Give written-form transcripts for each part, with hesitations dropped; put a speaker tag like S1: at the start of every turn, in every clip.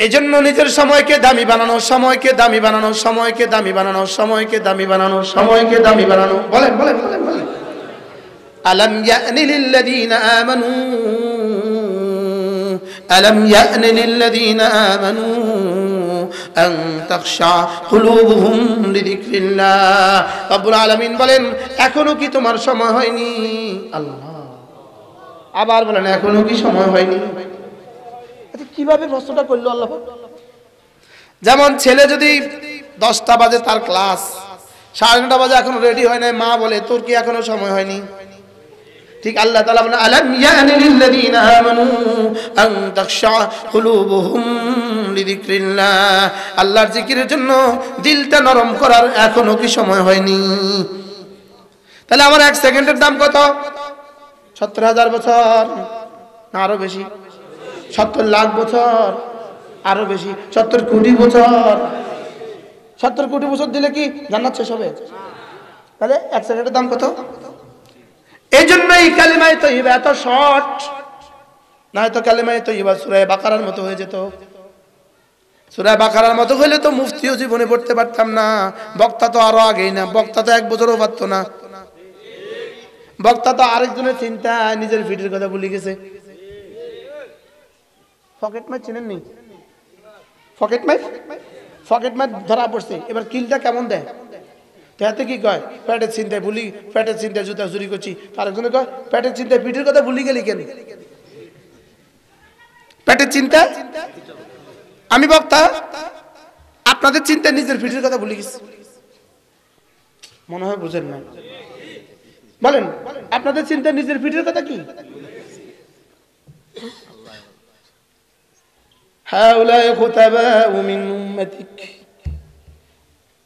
S1: এজন্য নিজের সময়কে দামি বানানো, সময়কে দামি বানানো, সময়কে দামি বানানো, সময়কে দামি বানানো, সময়কে দামি বানানো। বলেন বলেন বলেন বলেন। আলাম ইয়ানি লিল্লাযীনা আমানু, আলাম ইয়ানি লিল্লাযীনা আমানু আন তাখশা কুলুবুহুম লিযিকরিল্লাহ। রব্বুল আলামিন বলেন, এখনো কি তোমার সময় হয়নি? আল্লাহ আবার বলেন, এখনো কি সময় হয়নি? কিভাবে প্রশ্নটা করলো আল্লাহ? যেমন ছেলে যদি 10টা বাজে তার ক্লাস, 9:30 বাজে এখনো রেডি হয় নাই, মা বলে তোর কি এখনো সময় হয়নি? ঠিক আল্লাহ তাআলা বলেন, আলাম ইয়ানি লিল্লাযীনা আমানু আন তাখশা কুলুবুহুম লিযিকরিল্লাহ। আল্লাহর জিকিরের জন্য দিলটা নরম করার এখনো কি সময় হয়নি? তাহলে আমার 1 সেকেন্ডের দাম কত? 70,000 বছর না আরো বেশি? 70 লাখ বছর, আরো বেশি, 70 কোটি বছর। 70 কোটি বছর দিলে কি জান্নাত শেষ হবে? তাহলে 1 সেকেন্ডের দাম কত? এই জন্যই কালিমায়ে তয়্যিবা এত শর্ট, না তো কালিমায়ে তয়্যিবা সূরা বাকারার মতো হয়ে যেত। সূরা বাকারার মতো হলে তো মুফতিও জীবনে পড়তে পারতাম না, বক্তা তো আরো আগেই না, বক্তা তো 1 বছরও পারতো না। বক্তা তো আরেকজনের চিন্তা নিজের ভিডিওর কথা ভুলে গেছে। পকেট মার চিনেন নি? পকেট মার, পকেট মার ধরা পড়ছে, এবার কিলটা কেমন দেয়? তাতে কি কয়, পেটের চিন্তায় ভুলি, পেটের চিন্তায় জুতা চুরি করছি। আরেকজনে কয়, পেটের চিন্তায় পিঠের কথা ভুলি গেলি কেন? পেটের চিন্তা, আমি বক্তা, আপনাদের চিন্তায় নিজের পিঠের কথা ভুলে গেছি। মনে হয় বুঝেন না। বলেন, আপনাদের চিন্তায় নিজের পিঠের কথা কি? হাউলাই খুতাবাউ মিন উম্মাতিক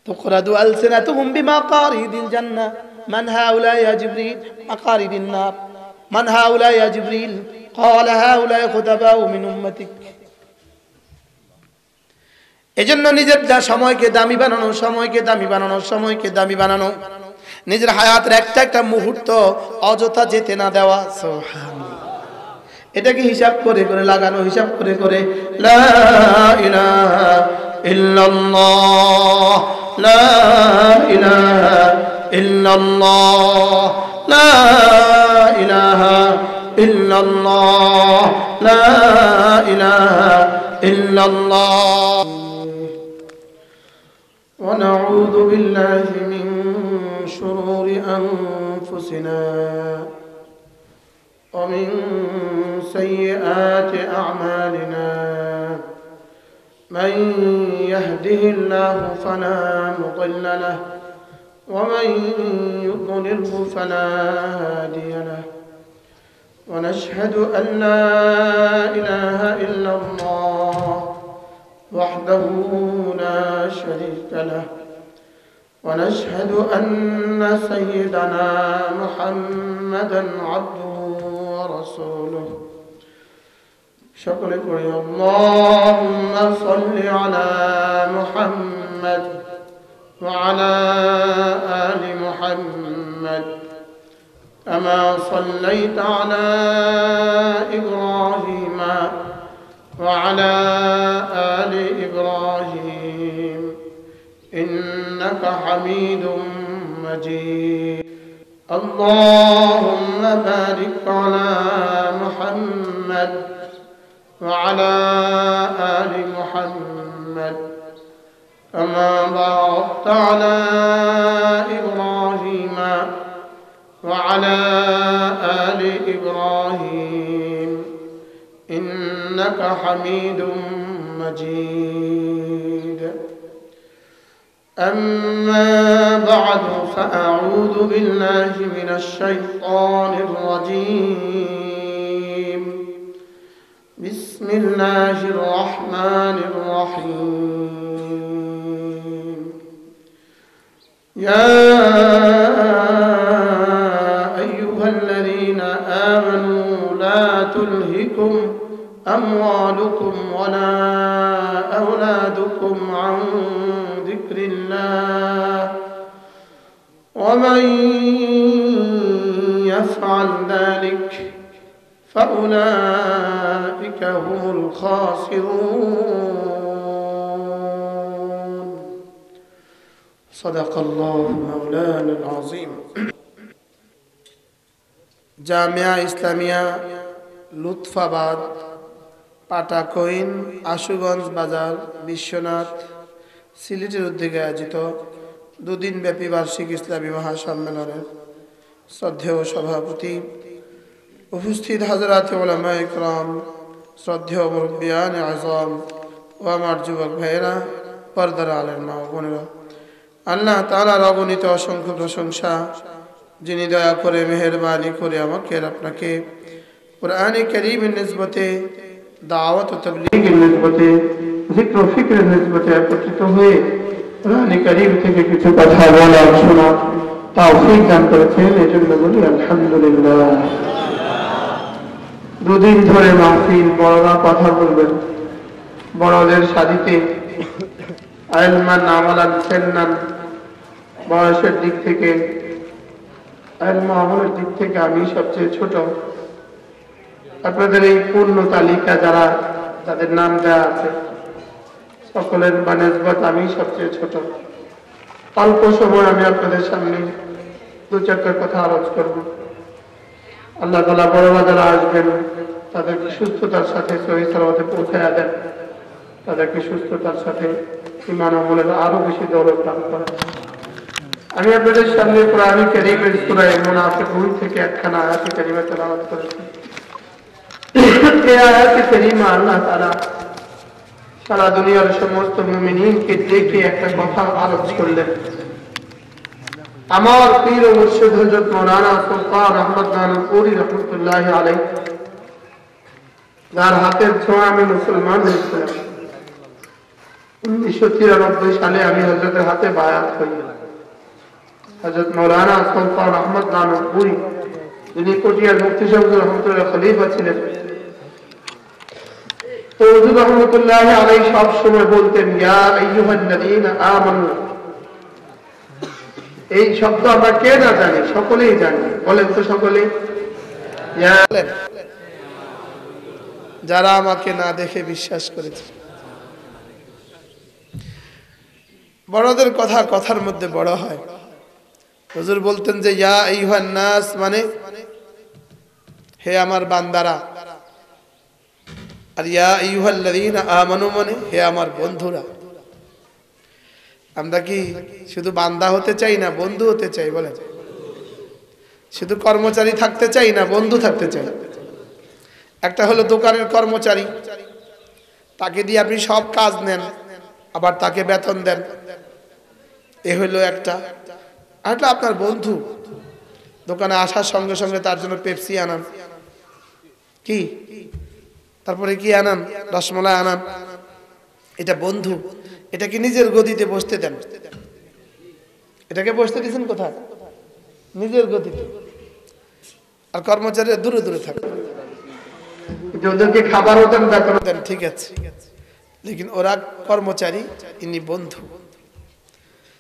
S1: তুকরাদু আলসিনাতুহুম বিমাকারিদিল জান্নাহ মান হাউলাই ইয়া জিবরিল মাকারিদিন নার মান হাউলাই ইয়া জিবরিল ক্বালা হাউলাই খুতাবাউ মিন উম্মাতিক। এজন্য নিজের সময়কে দামি বানানো, সময়কে দামি বানানো, সময়কে দামি বানানো, নিজের হায়াতের একটা একটা মুহূর্ত অযথা যেতে না দেওয়া। সুবহানাল্লাহ। এটাকে হিসাব করে করে লাগানো, হিসাব করে করে লা ইলাহা ইল্লাল্লাহ, লা ইলাহা ইল্লাল্লাহ, লা ইলাহা ইল্লাল্লাহ, লা ইলাহা ইল্লাল্লাহ। ওয়া নাউযু বিল্লাহি মিন শুরুরি আনফুসিনা ومن سيئات أعمالنا من يهده الله فلا مضل له ومن يضلله فلا هادي له ونشهد أن لا إله إلا الله وحده لا شريك له ونشهد أن سيدنا محمدا عبده ورسوله شكرا لك اللهم صل على محمد وعلى آل محمد كما صليت على إبراهيم وعلى آل إبراهيم إنك حميد مجيد اللهم بارك على محمد وعلى آل محمد كما باركت على إبراهيم وعلى آل إبراهيم إنك حميد مجيد أما بعد فأعوذ بالله من الشيطان الرجيم بسم الله الرحمن الرحيم يا أيها الذين آمنوا لا تلهكم أموالكم ولا أولادكم عن ذكر الله ومن يفعل ذلك فأولئك هم الخاسرون সাদাকাল্লাহু মাওলানা আযীম। জামিয়া ইসলামিয়া লুৎফাবাদ, পাটাকইন, আশুগঞ্জ বাজার, বিশ্বনাথ, সিলেটের উদ্যোগে আয়োজিত দুদিন ব্যাপী বার্ষিক ইসলামী মহাসম্মেলনের শ্রদ্ধেয় সভাপতি, উপস্থিত হাজরাত উলামায়ে ইকরাম, শ্রদ্ধেয় মুরব্বিয়ান আযম ও আমার যুবক ভাইয়েরা, পর্দার আলের মা ও বোনেরা, আল্লাহ তাআলার অগণিত অসংখ্য প্রশংসা, যিনি দয়া করে মেহেরবানি করে আমাকে আর আপনাকে কুরআনে কারীমের নিসবতে, দাওয়াত ও তাবলীগের নিসবতে, যিকর ও ফিকরের নিসবতে একত্রিত হয়ে কুরআনে কারীম থেকে কিছু কথা বলা ও শোনা তৌফিক দান করেছেন। এজন্য বলি আলহামদুলিল্লাহ। দুদিন ধরে মাহফিল, বড়রা কথা বলবেন, বড়দের সাথীতে ইলমান আমালান সিন্নান, বয়সের দিক থেকে, ইলম আমলের দিক থেকে আমি সবচেয়ে ছোট। আপনাদের এই পূর্ণ তালিকা যারা যাদের নাম দেওয়া আছে সকলের বানিসবত আমি সবচেয়ে ছোট। অল্প সময় আমি আপনাদের সামনে দু চারটা কথা আলোচ করব। আল্লাহ তাআলা বড়রা যারা আসবেন তাদেরকে সুস্থতার সাথে সহিহ সালামতে পৌঁছায়া দেন, তাদেরকে সুস্থতার সাথে ঈমান আমলের আরো বেশি দৌলত দান করেন। আমি আপনাদের সামনে কুরআনে কারীমের সূরা মুনাফিকুন থেকে একখানা আয়াত কারীমা তেলাওয়াত করেছি। এই আয়াত কারীমা আল্লাহ তাআলা সারা দুনিয়ার সমস্ত মুমিনকে ডেকে একটা কথা আলোচনা করলেন। আমার পীর ও মুর্শিদ হযরত মাওলানা সুলতান আহমদ নানুপুরি রাহমাতুল্লাহি আলাইহি, যার হাতের ছোঁয়া আমি মুসলমান হয়েছিলাম। 1993 সালে আমি হযরতের হাতে বায়াত হই। হযরত মাওলানা সুলতান আহমদ নানুপুরি, যিনি কোটিয়ার মুফতি শামসুল রহমতুল্লাহ খলিফা ছিলেন, তো হুজুর রহমতুল্লাহি আলাইহি সব সময় বলতেন ইয়া আইয়ুহাল্লাযীনা আমানু। এই শব্দ আমরা কে না জানি, সকলেই জানি। বলেন তো সকলেই। যারা আমাকে না দেখে বিশ্বাস করেছে। বড়দের কথা কথার মধ্যে বড় হয়। হুজুর বলতেন যে ইয়া আইয়ুহান নাস মানে হে আমার বান্দারা, আর ইয়া আইয়ুহাল্লাযীনা আমানু মানে হে আমার বন্ধুরা। আমরা কি শুধু বান্দা হতে চাই না বন্ধু হতে চাই? বলেন। শুধু কর্মচারী থাকতে চাই না বন্ধু থাকতে চাই? একটা হলো দোকানের কর্মচারী, তাকে দিয়ে আপনি সব কাজ নেন, আবার তাকে বেতন দেন, এ হলো একটা। আর আপনার বন্ধু, দোকানে আসার সঙ্গে সঙ্গে তার জন্য পেপসি আনান, কি তারপরে কি আনান, রসমালাই আনান, এটা বন্ধু। এটাকে নিজের গদিতে বসতে দেন। এটাকে বসতে দিয়েছেন কোথায়? নিজের গদিতে। আর কর্মচারীরা দূরে দূরে থাকে, ওদেরকে খাবারও দেন, বেতনও দেন, ঠিক আছে, লেকিন ওরা কর্মচারী, ইনি বন্ধু।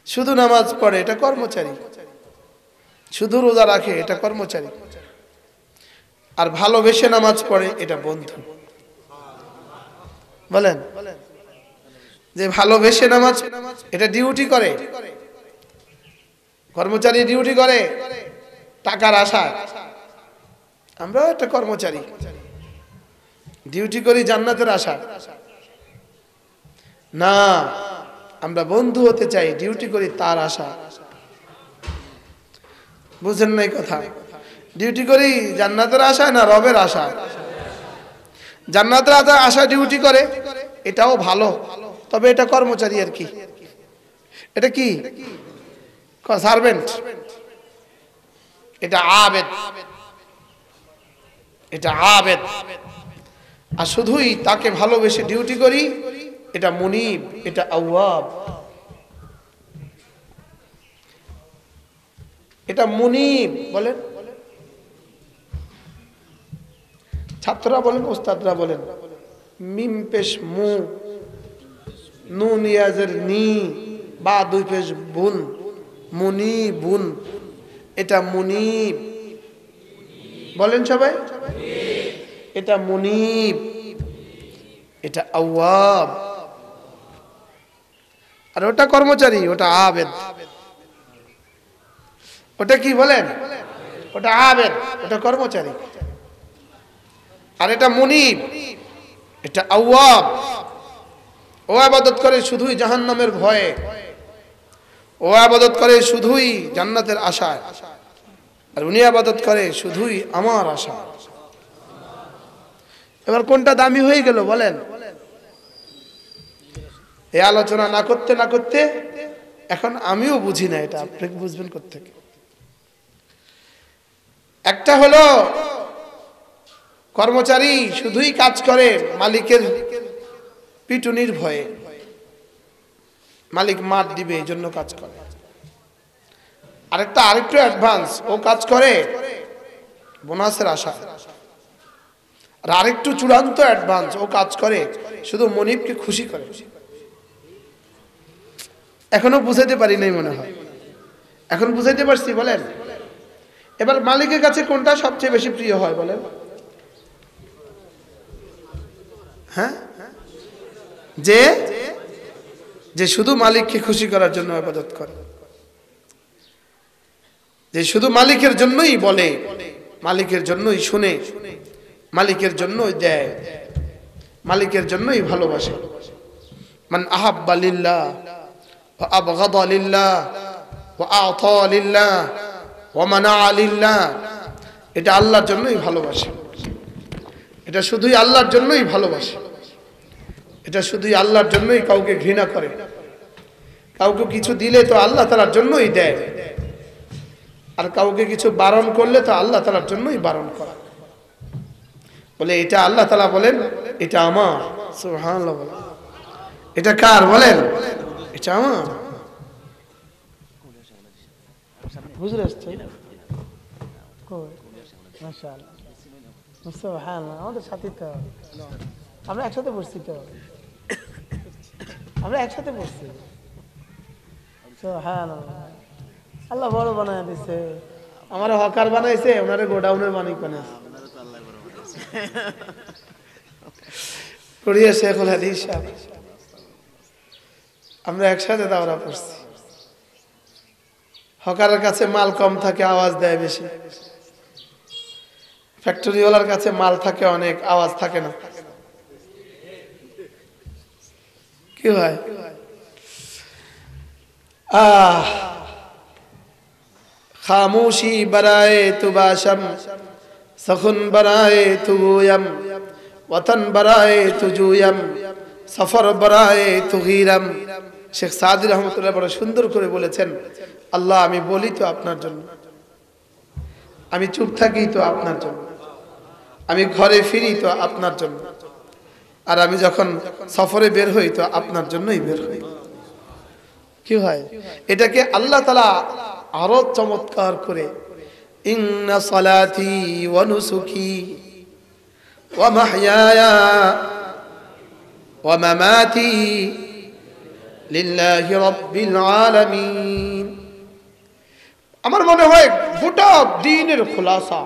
S1: শুধু নামাজ পড়ে, এটা কর্মচারী। শুধু রোজা রাখে, এটা কর্মচারী। আর ভালোবেসে নামাজ পড়ে, এটা বন্ধু। বলেন। যে ভালোবেসে নামাজ, এটা ডিউটি করে, কর্মচারী ডিউটি করে টাকার আশায়। আমরা একটা কর্মচারী, ডিউটি করি জান্নাতের আশা না। আমরা বন্ধু হতে চাই, ডিউটি করি তার আশা। বুঝেন নাই কথা? ডিউটি করি জান্নাতের আশা না রবের আশা? জান্নাতের আশা ডিউটি করে, এটাও ভালো, তবে এটা কর্মচারী আর কি। এটা কি? সার্ভেন্ট। এটা আবেদ, এটা আবেদ। আর শুধুই তাকে ভালোবেসে ডিউটি করি, এটা মুনিব, এটা আওয়াব। এটা মুনিব। বলেন। ছাত্ররা বলেন, ওস্তাদরা বলেন। মিম পেশ মু, নুন ইয়াজের নি, বা দুই পেশ বুন, মুনিবুন। এটা মুনিব। বলেন সবাই। এটা মুনিব, এটা আওয়াব। আর ওটা কর্মচারী, ওটা আবেদ। ওটা কি বলেন? ওটা আবেদ, ওটা কর্মচারী। আর এটা মুনিব, এটা আওয়াব। ও ইবাদত করে শুধুই জাহান্নামের ভয়ে, ও ইবাদত করে শুধুই জান্নাতের আশায়, আর উনি ইবাদত করে শুধুই আমার আশা। এবার কোনটা দামি হয়ে গেল বলেন? এই আলোচনা না করতে না করতে এখন আমিও বুঝি না, এটা আপনি বুঝবেন কোত্থেকে। একটা হলো কর্মচারী শুধুই কাজ করে মালিকের পিটুনির ভয়ে, মালিক মার দিবে এই জন্য কাজ করে। আরেকটু অ্যাডভান্স, ও কাজ করে বোনাসের আশা। আর আরেকটু চূড়ান্ত অ্যাডভান্স, ও কাজ করে শুধু মনিবকে খুশি করে। এখনো বুঝাইতে পারি নাই মনে হয়। এখন বুঝাইতে পারছি বলেন? এবার মালিকের কাছে কোনটা সবচেয়ে বেশি প্রিয় হয় বলেন? হ্যাঁ, যে যে শুধু মালিককে খুশি করার জন্য ইবাদত করে, যে শুধু মালিকের জন্যই বলে, মালিকের জন্যই শুনে, মালিকের জন্যই দেয়, মালিকের জন্যই ভালোবাসে। মান আহাব্বা লিল্লাহ ওয়া আবগাদা লিল্লাহ ওয়া আতা লিল্লাহ ওয়া মানা লিল্লাহ, এটা আল্লাহর জন্যই ভালোবাসে, এটা শুধুই আল্লাহর জন্যই ভালোবাসে, এটা শুধুই আল্লাহর জন্যই কাউকে ঘৃণা করে। কাউকে কিছু দিলে তো আল্লাহ তাআলার জন্যই দেয়, আর কাউকে কিছু বারণ করলে তো আল্লাহ তাআলার জন্যই বারণ করা। বলে এটা আল্লাহ তাআলা বলেন এটা আমার, সুবহানাল্লাহ বলেন। এটা কার বলেন? এটা আমার। হুজুর আসছে, মাশাআল্লাহ, সুবহানাল্লাহ। আমাদের সাথে তো আমরা একসাথে পড়ছি, তো আমরা একসাথে পড়ছি। সুবহানাল্লাহ, আল্লাহ বড় বানায় দিছে। আমার হকার বানাইছে, ওনারে গোডাউনের মালিক বানাইছে। পড়িয়া শেখুল হাদিস সাহেব, আমরা একসাথে দাওরা পড়ছি। হকারের কাছে মাল কম থাকে, আওয়াজ দেয় বেশি। ফ্যাক্টরিওয়ালার কাছে মাল থাকে অনেক, আওয়াজ থাকে না। কি হয়? খামোশি বরায়ে তুবাশম, সখুন বরায়ে তুগুয়ম, ওয়াতন বরায়ে তুজুয়ম, সফর বরায়ে তুগিরম। শেখ সাদি রহমতুল্লাহ বড় সুন্দর করে বলেছেন, আল্লাহ আমি বলি তো আপনার জন্য, আমি চুপ থাকি তো আপনার জন্য, আমি ঘরে ফিরি তো আপনার জন্য, আর আমি যখন সফরে বের হই তো আপনার জন্যই বের হই। কি হয়? এটাকে আল্লাহ তাআলা আরো চমৎকার করে, ইন্না সালাতি ওয়া নুসুকি ওয়া মাহইয়ায়া ওয়া মামাতি লিল্লাহি রাব্বিল আলামিন। আমার মনে হয় গোটা দ্বীনের খুলাসা,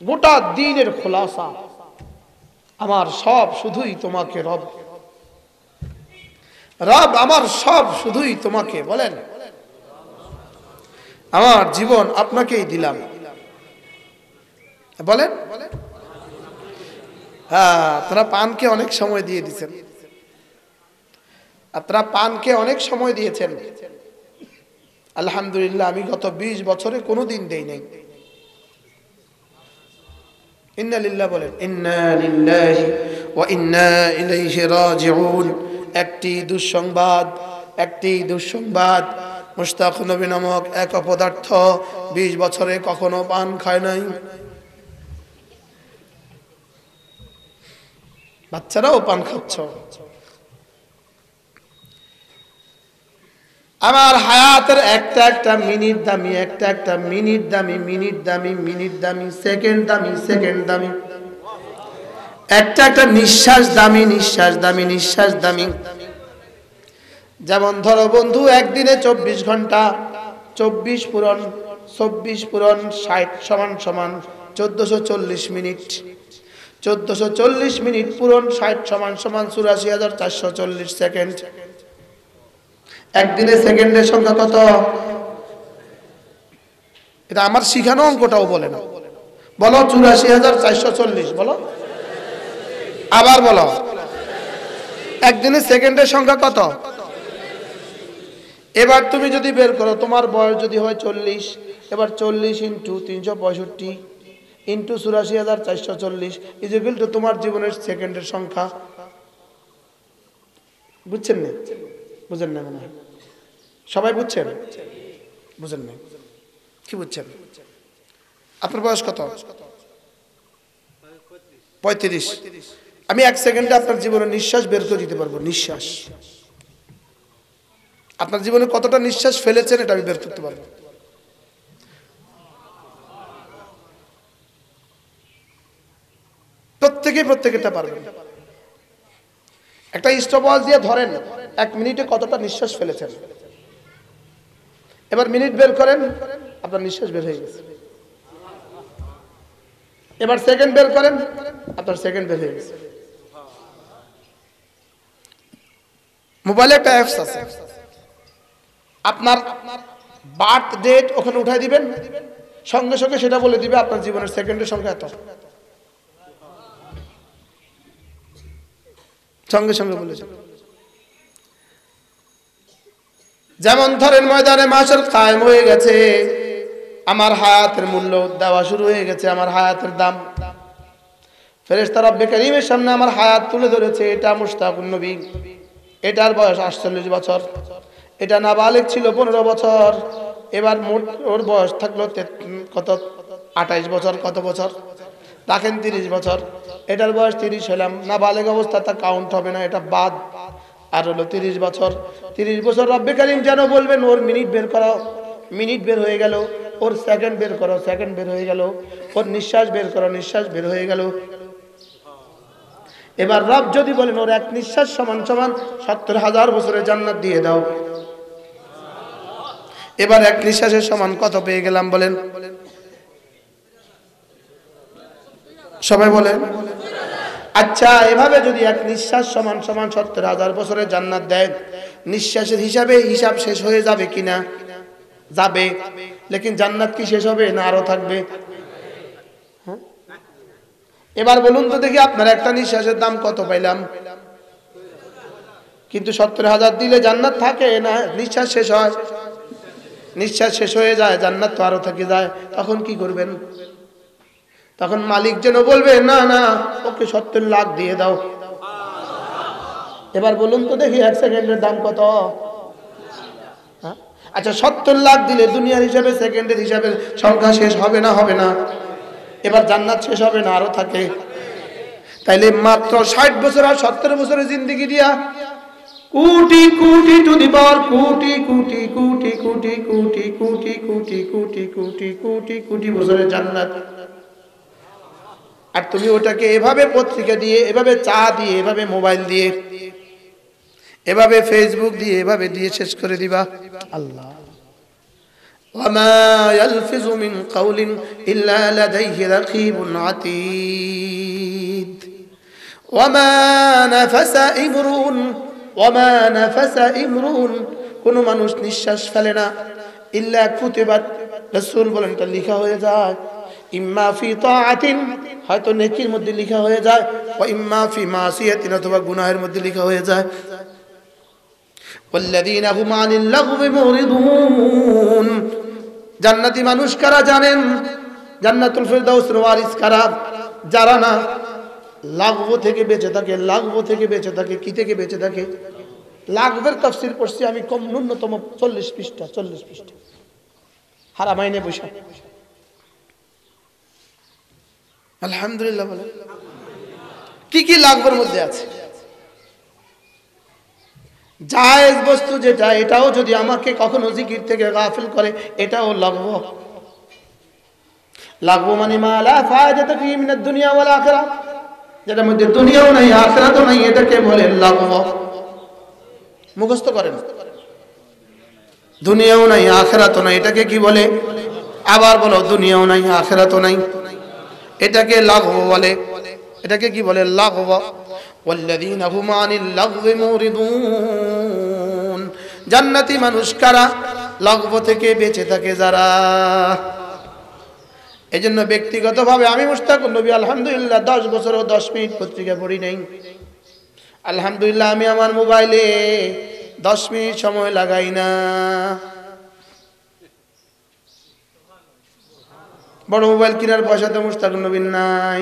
S1: গোটা দ্বীনের খুলাসা, আমার সব শুধুই তোমাকে রব, রব আমার সব শুধুই তোমাকে। বলেন আমার জীবন আপনাকেই দিলাম। বলেন হ্যাঁ, আপনারা পানকে অনেক সময় দিয়ে দিয়েছেন, আপনারা পানকে অনেক সময় দিয়েছেন। আলহামদুলিল্লাহ, আমি গত 20 বছরে কোনোদিন দেই নাই। ইন্না লিল্লাহি বলেন, ইন্না লিল্লাহি ওয়া ইন্না ইলাইহি রাজিউন। একটি দুঃসংবাদ, মুশতাক নবী নামক এক অপদার্থ 20 বছরে কখনো পান খায় নাই। বাচ্চারাও পান খাচ্ছ। আমার হায়াতের একটা মিনিট দামি, একটা মিনিট দামি, মিনিট দামি, সেকেন্ড দামি, একটা নিঃশ্বাস দামি, নিঃশ্বাস দামি। যেমন ধরো বন্ধু, একদিনে 24 ঘন্টা, 24 পূরণ 60 সমান 1440 মিনিট। 1440 মিনিট পূরণ 60 সমান 84,440 সেকেন্ড। একদিনে সেকেন্ডের সংখ্যা কত? এটা আমার শিখানো অঙ্কটাও বলে না। বলো 84,440। বলো, আবার বলো। একদিনে সেকেন্ডের সংখ্যা কত? এবার তুমি যদি বের করো, তোমার বয়স যদি হয় 40, এবার 40 ইন্টু 365 ইন্টু 84,440 ইকুয়াল টু তোমার জীবনের সেকেন্ডের সংখ্যা। বুঝছেন না? বুঝেন না মনে হয়? সবাই বুঝছেন? বুঝেন না? কি বুঝছেন? আপনার বয়স কত? 35। আমি 1 সেকেন্ডে আপনার জীবনের নিঃশ্বাস বের করে দিতে পারবো। নিঃশ্বাস আপনার জীবনে কতটা নিঃশ্বাস ফেলেছেন এটা আমি বের করতে পারবো। প্রত্যেকেটা পারবেন। একটা স্টপওয়াচ দিয়ে ধরেন 1 মিনিটে কতটা নিঃশ্বাস ফেলেছেন। এবার মিনিট বের করেন, আপনার নিঃশ্বাস বের হয়ে গেছে। এবার সেকেন্ড বের করেন, আপনার সেকেন্ড বের হয়ে গেছে। মোবাইলে একটা অ্যাপস আছে, আপনার বার্থ ডেট ওখানে উঠাই দিবেন, সঙ্গে সঙ্গে সেটা বলে দিবে আপনার জীবনের সেকেন্ডের সংখ্যা এত। সঙ্গে সঙ্গে বলে যাবে। যেমন ধরেন ময়দানে মাশার কায়েম হয়ে গেছে, আমার হায়াতের মূল্য দেওয়া শুরু হয়ে গেছে, আমার হায়াতের দাম। ফেরেশতা রব্বে কারীমের সামনে আমার হায়াত তুলে ধরেছে। এটা মুশতাকুন নবী, এটার বয়স 48 বছর, এটা নাবালিগ ছিল 15 বছর, এবার মোট ওর বয়স থাকলো কত? 28 বছর। কত বছর? রাখেন 30 বছর। এটার বয়স 30 হলাম, নাবালিগ অবস্থা, তা কাউন্ট হবে না, এটা বাদ। আর হলো 30 বছর। 30 বছর রব্বে কারীম যেন বলবেন ওর মিনিট বের করো, মিনিট বের হয়ে গেল। ওর সেকেন্ড বের করো, সেকেন্ড বের হয়ে গেল। ওর নিঃশ্বাস বের করো, নিঃশ্বাস বের হয়ে গেল। এবার রব যদি বলেন ওর এক নিঃশ্বাস সমান সমান 70,000 বছরের জান্নাত দিয়ে দাও, এবার এক নিঃশ্বাসের সমান কত পেয়ে গেলাম বলেন? সবাই বলেন। আচ্ছা, এভাবে যদি এক নিঃশ্বাস সমান সমান 70,000 বছরের জান্নাত দেয়, নিঃশ্বাসের হিসাব শেষ হয়ে যাবে কিনা? যাবে। লেকিন জান্নাত কি শেষ হবে না আরো থাকবে? হ্যাঁ, এবার বলুন তো দেখি, আপনার একটা নিঃশ্বাসের দাম কত পাইলাম? কিন্তু 70,000 দিলে জান্নাত থাকে না, নিঃশ্বাস শেষ হয়। নিঃশ্বাস শেষ হয়ে যায়, জান্নাত তো আরো থেকে যায়। তখন কি করবেন? তখন মালিক যেন বলবে না না, ওকে 70 লাখ দিয়ে দাও। এবার বলুন তো দেখি 1 সেকেন্ডের দাম কত? আচ্ছা, 70 লাখ দিলে দুনিয়ার হিসাবে সেকেন্ডের হিসাবে সংখ্যা শেষ হবে না? হবে না। এবার জান্নাত শেষ হবে না আরো থাকে? তাইলে মাত্র 60 বছর আর 70 বছরের জিন্দেগি দিয়া কোটি কোটি টু দি পাওয়ার কোটি কোটি কোটি কোটি কোটি কোটি কোটি কোটি কোটি কোটি কোটি বছরের জান্নাত। আর তুমি ওটাকে এভাবে পত্রিকা দিয়ে, এভাবে চা দিয়ে, এভাবে মোবাইল দিয়ে, এভাবে ফেসবুক দিয়ে, এভাবে দিয়ে শেষ করে দিবা। আল্লাহ, ওয়ামা ইয়ালফিযু মিন কাওলিন ইল্লা লাদাইহি রাকীবুন আতীদ ওয়ামা নাফাসা ইমরুন, কোন মানুষ নিঃশ্বাস ফেলে না, ইল্লা কুতিবাত, রাসূল বলেন এটা লেখা হয়ে যায়। ইম্মা ফি তাআতিন, হয়তো নেকির মধ্যে লেখা হয়ে যায়, ওয়া ইম্মা ফি মাসিয়াতিন, অথবা গুনাহের মধ্যে লেখা হয়ে যায়। ওয়াল্লাযীনা হুম আনিল লাগবি মুরিদুন, জান্নাতি মানুষ কারা জানেন? জান্নাতুল ফিরদাউসের ওয়ারিস কারা? যারা না লাগব থেকে বেঁচে থাকে। লাগব থেকে বেঁচে থাকে, কি থেকে বেঁচে থাকে? লাগবের তাফসীর পড়ছি আমি, কম ন্যূনতম 40 পৃষ্ঠা, 40 পৃষ্ঠা হারামাইনে বসে। আলহামদুলিল্লাহ বলে কি কি লাগবের মধ্যে আছে? জায়েজ বস্তু যেটা, এটাও যদি আমাকে কখনো জিকির থেকে গাফিল করে, এটাও লাগব। লাগব মানে মা লা ফায়দাতা ফি মিনাদ দুনিয়া ওয়াল আখিরাহ, যেটার মধ্যে দুনিয়াও নাই আখিরাতও নাই, এটাকে বলে লাগব। মুখস্থ করেন, দুনিয়াও নাই আখিরাতও নাই, এটাকে কি বলে? আবার বলো, দুনিয়াও নাই আখিরাতও নাই, এটাকে লাগব বলে। এটাকে কি বলে? লাগব। ওয়াল্লাযীনা হুম আনিল লাগবি মুরিদুন, জান্নাতি মানুষ কারা? লাগব থেকে বেঁচে থাকে যারা। এই জন্য ব্যক্তিগতভাবে আমি মুশতাকুর নবী আলহামদুলিল্লাহ 10 বছরও 10 মিনিট পত্রিকা পড়ি নাই। আলহামদুলিল্লাহ আমি আমার মোবাইলে 10 মিনিট সময় লাগাই না। বড় মোবাইল কেনার পয়সা তো মুশতাকুর নবীর নাই।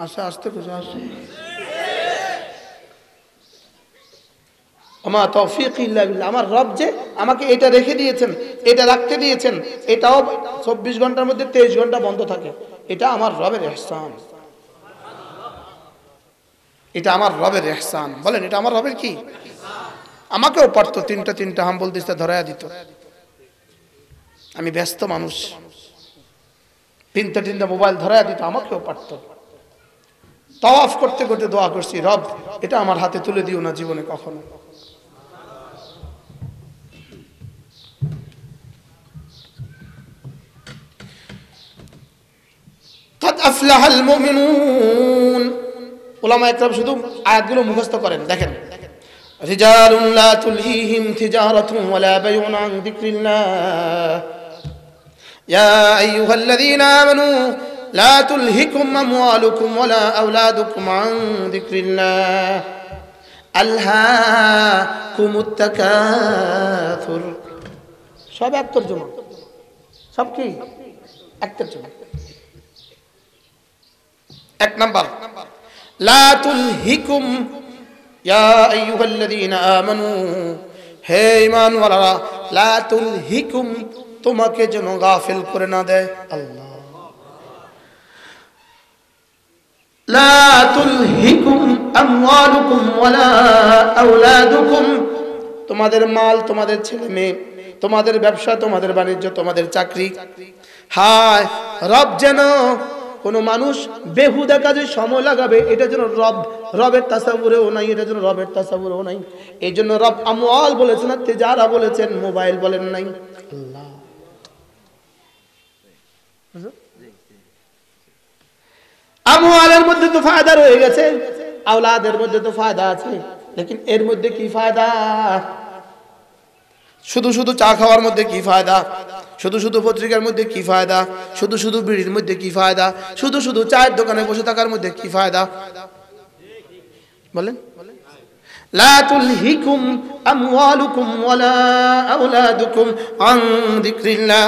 S1: আচ্ছা আসতে কিছু আসে আমা তৌফিক ইল্লা বিল্লাহ। আমার রব যে আমাকে এটা রেখে দিয়েছেন, এটা রাখতে দিয়েছেন, এটাও 24 ঘন্টার মধ্যে 23 ঘন্টা বন্ধ থাকে, এটা আমার রবের ইহসান। এটা আমার রবের ইহসান। বলেন এটা আমার রবের কি? আমাকেও পারতো তিনটা হাম্বল দিস্তা ধরায়া দিত। আমি ব্যস্ত মানুষ, তিনটা মোবাইল ধরায়া দিত, আমাকেও পারতো। তাওয়াফ করতে করতে দোয়া করছি, রব এটা আমার হাতে তুলে দিও না জীবনে কখনো। قد أفلح المؤمنون। উলামা একরাম শুধু আয়াতগুলো মুখস্থ করেন। দেখেন رجال لا تلهيهم تجارة ولا بيع عن ذكر الله يا أيها الذين آمنوا لا تلهكم أموالكم ولا أولادكم عن ذكر الله ألهاكم التكاثر। সব এক তরজমা, সব কি এক তরজমা। এক নাম্বার লা তুলহিকুম ইয়া আইয়ুহাল্লাযীনা আমানু, হে ঈমানওয়ালারা, লা তুলহিকুম তোমাকে যেন গাফিল করে না দেয় আল্লাহ। লা তুলহিকুম আমওয়ালুকুম ওয়ালা আওলাদুকুম, তোমাদের মাল, তোমাদের ছেলে মেয়ে, তোমাদের ব্যবসা, তোমাদের বাণিজ্য, তোমাদের চাকরি। হায় রব যেন কোন মানুষ বেহুদা কাজে সময় লাগাবে এটা যেন রবের তাসাউরেও নাই, এটা যেন রবের তাসাউরেও নাই। এই জন্য রব আমওয়াল বলেছেন, তিজারা বলেছেন, মোবাইল বলেন নাই। আল্লাহ আমওয়ালের মধ্যে তো ফায়দা রয়ে গেছে, আওলাদের মধ্যে তো ফায়দা আছে, লেকিন এর মধ্যে কি ফায়দা? শুধু চা খাওয়ার মধ্যে কি ফায়দা? শুধু পত্রিকার মধ্যে কি ফায়দা? শুধু বিড়ির মধ্যে কি ফায়দা? শুধু চায়ের দোকানে বসে থাকার মধ্যে কি ফায়দা? বলেন লা তুলহিকুম আমওয়ালুকুম ওয়ালা আওলাদুকুম আন যিকরিল্লাহ,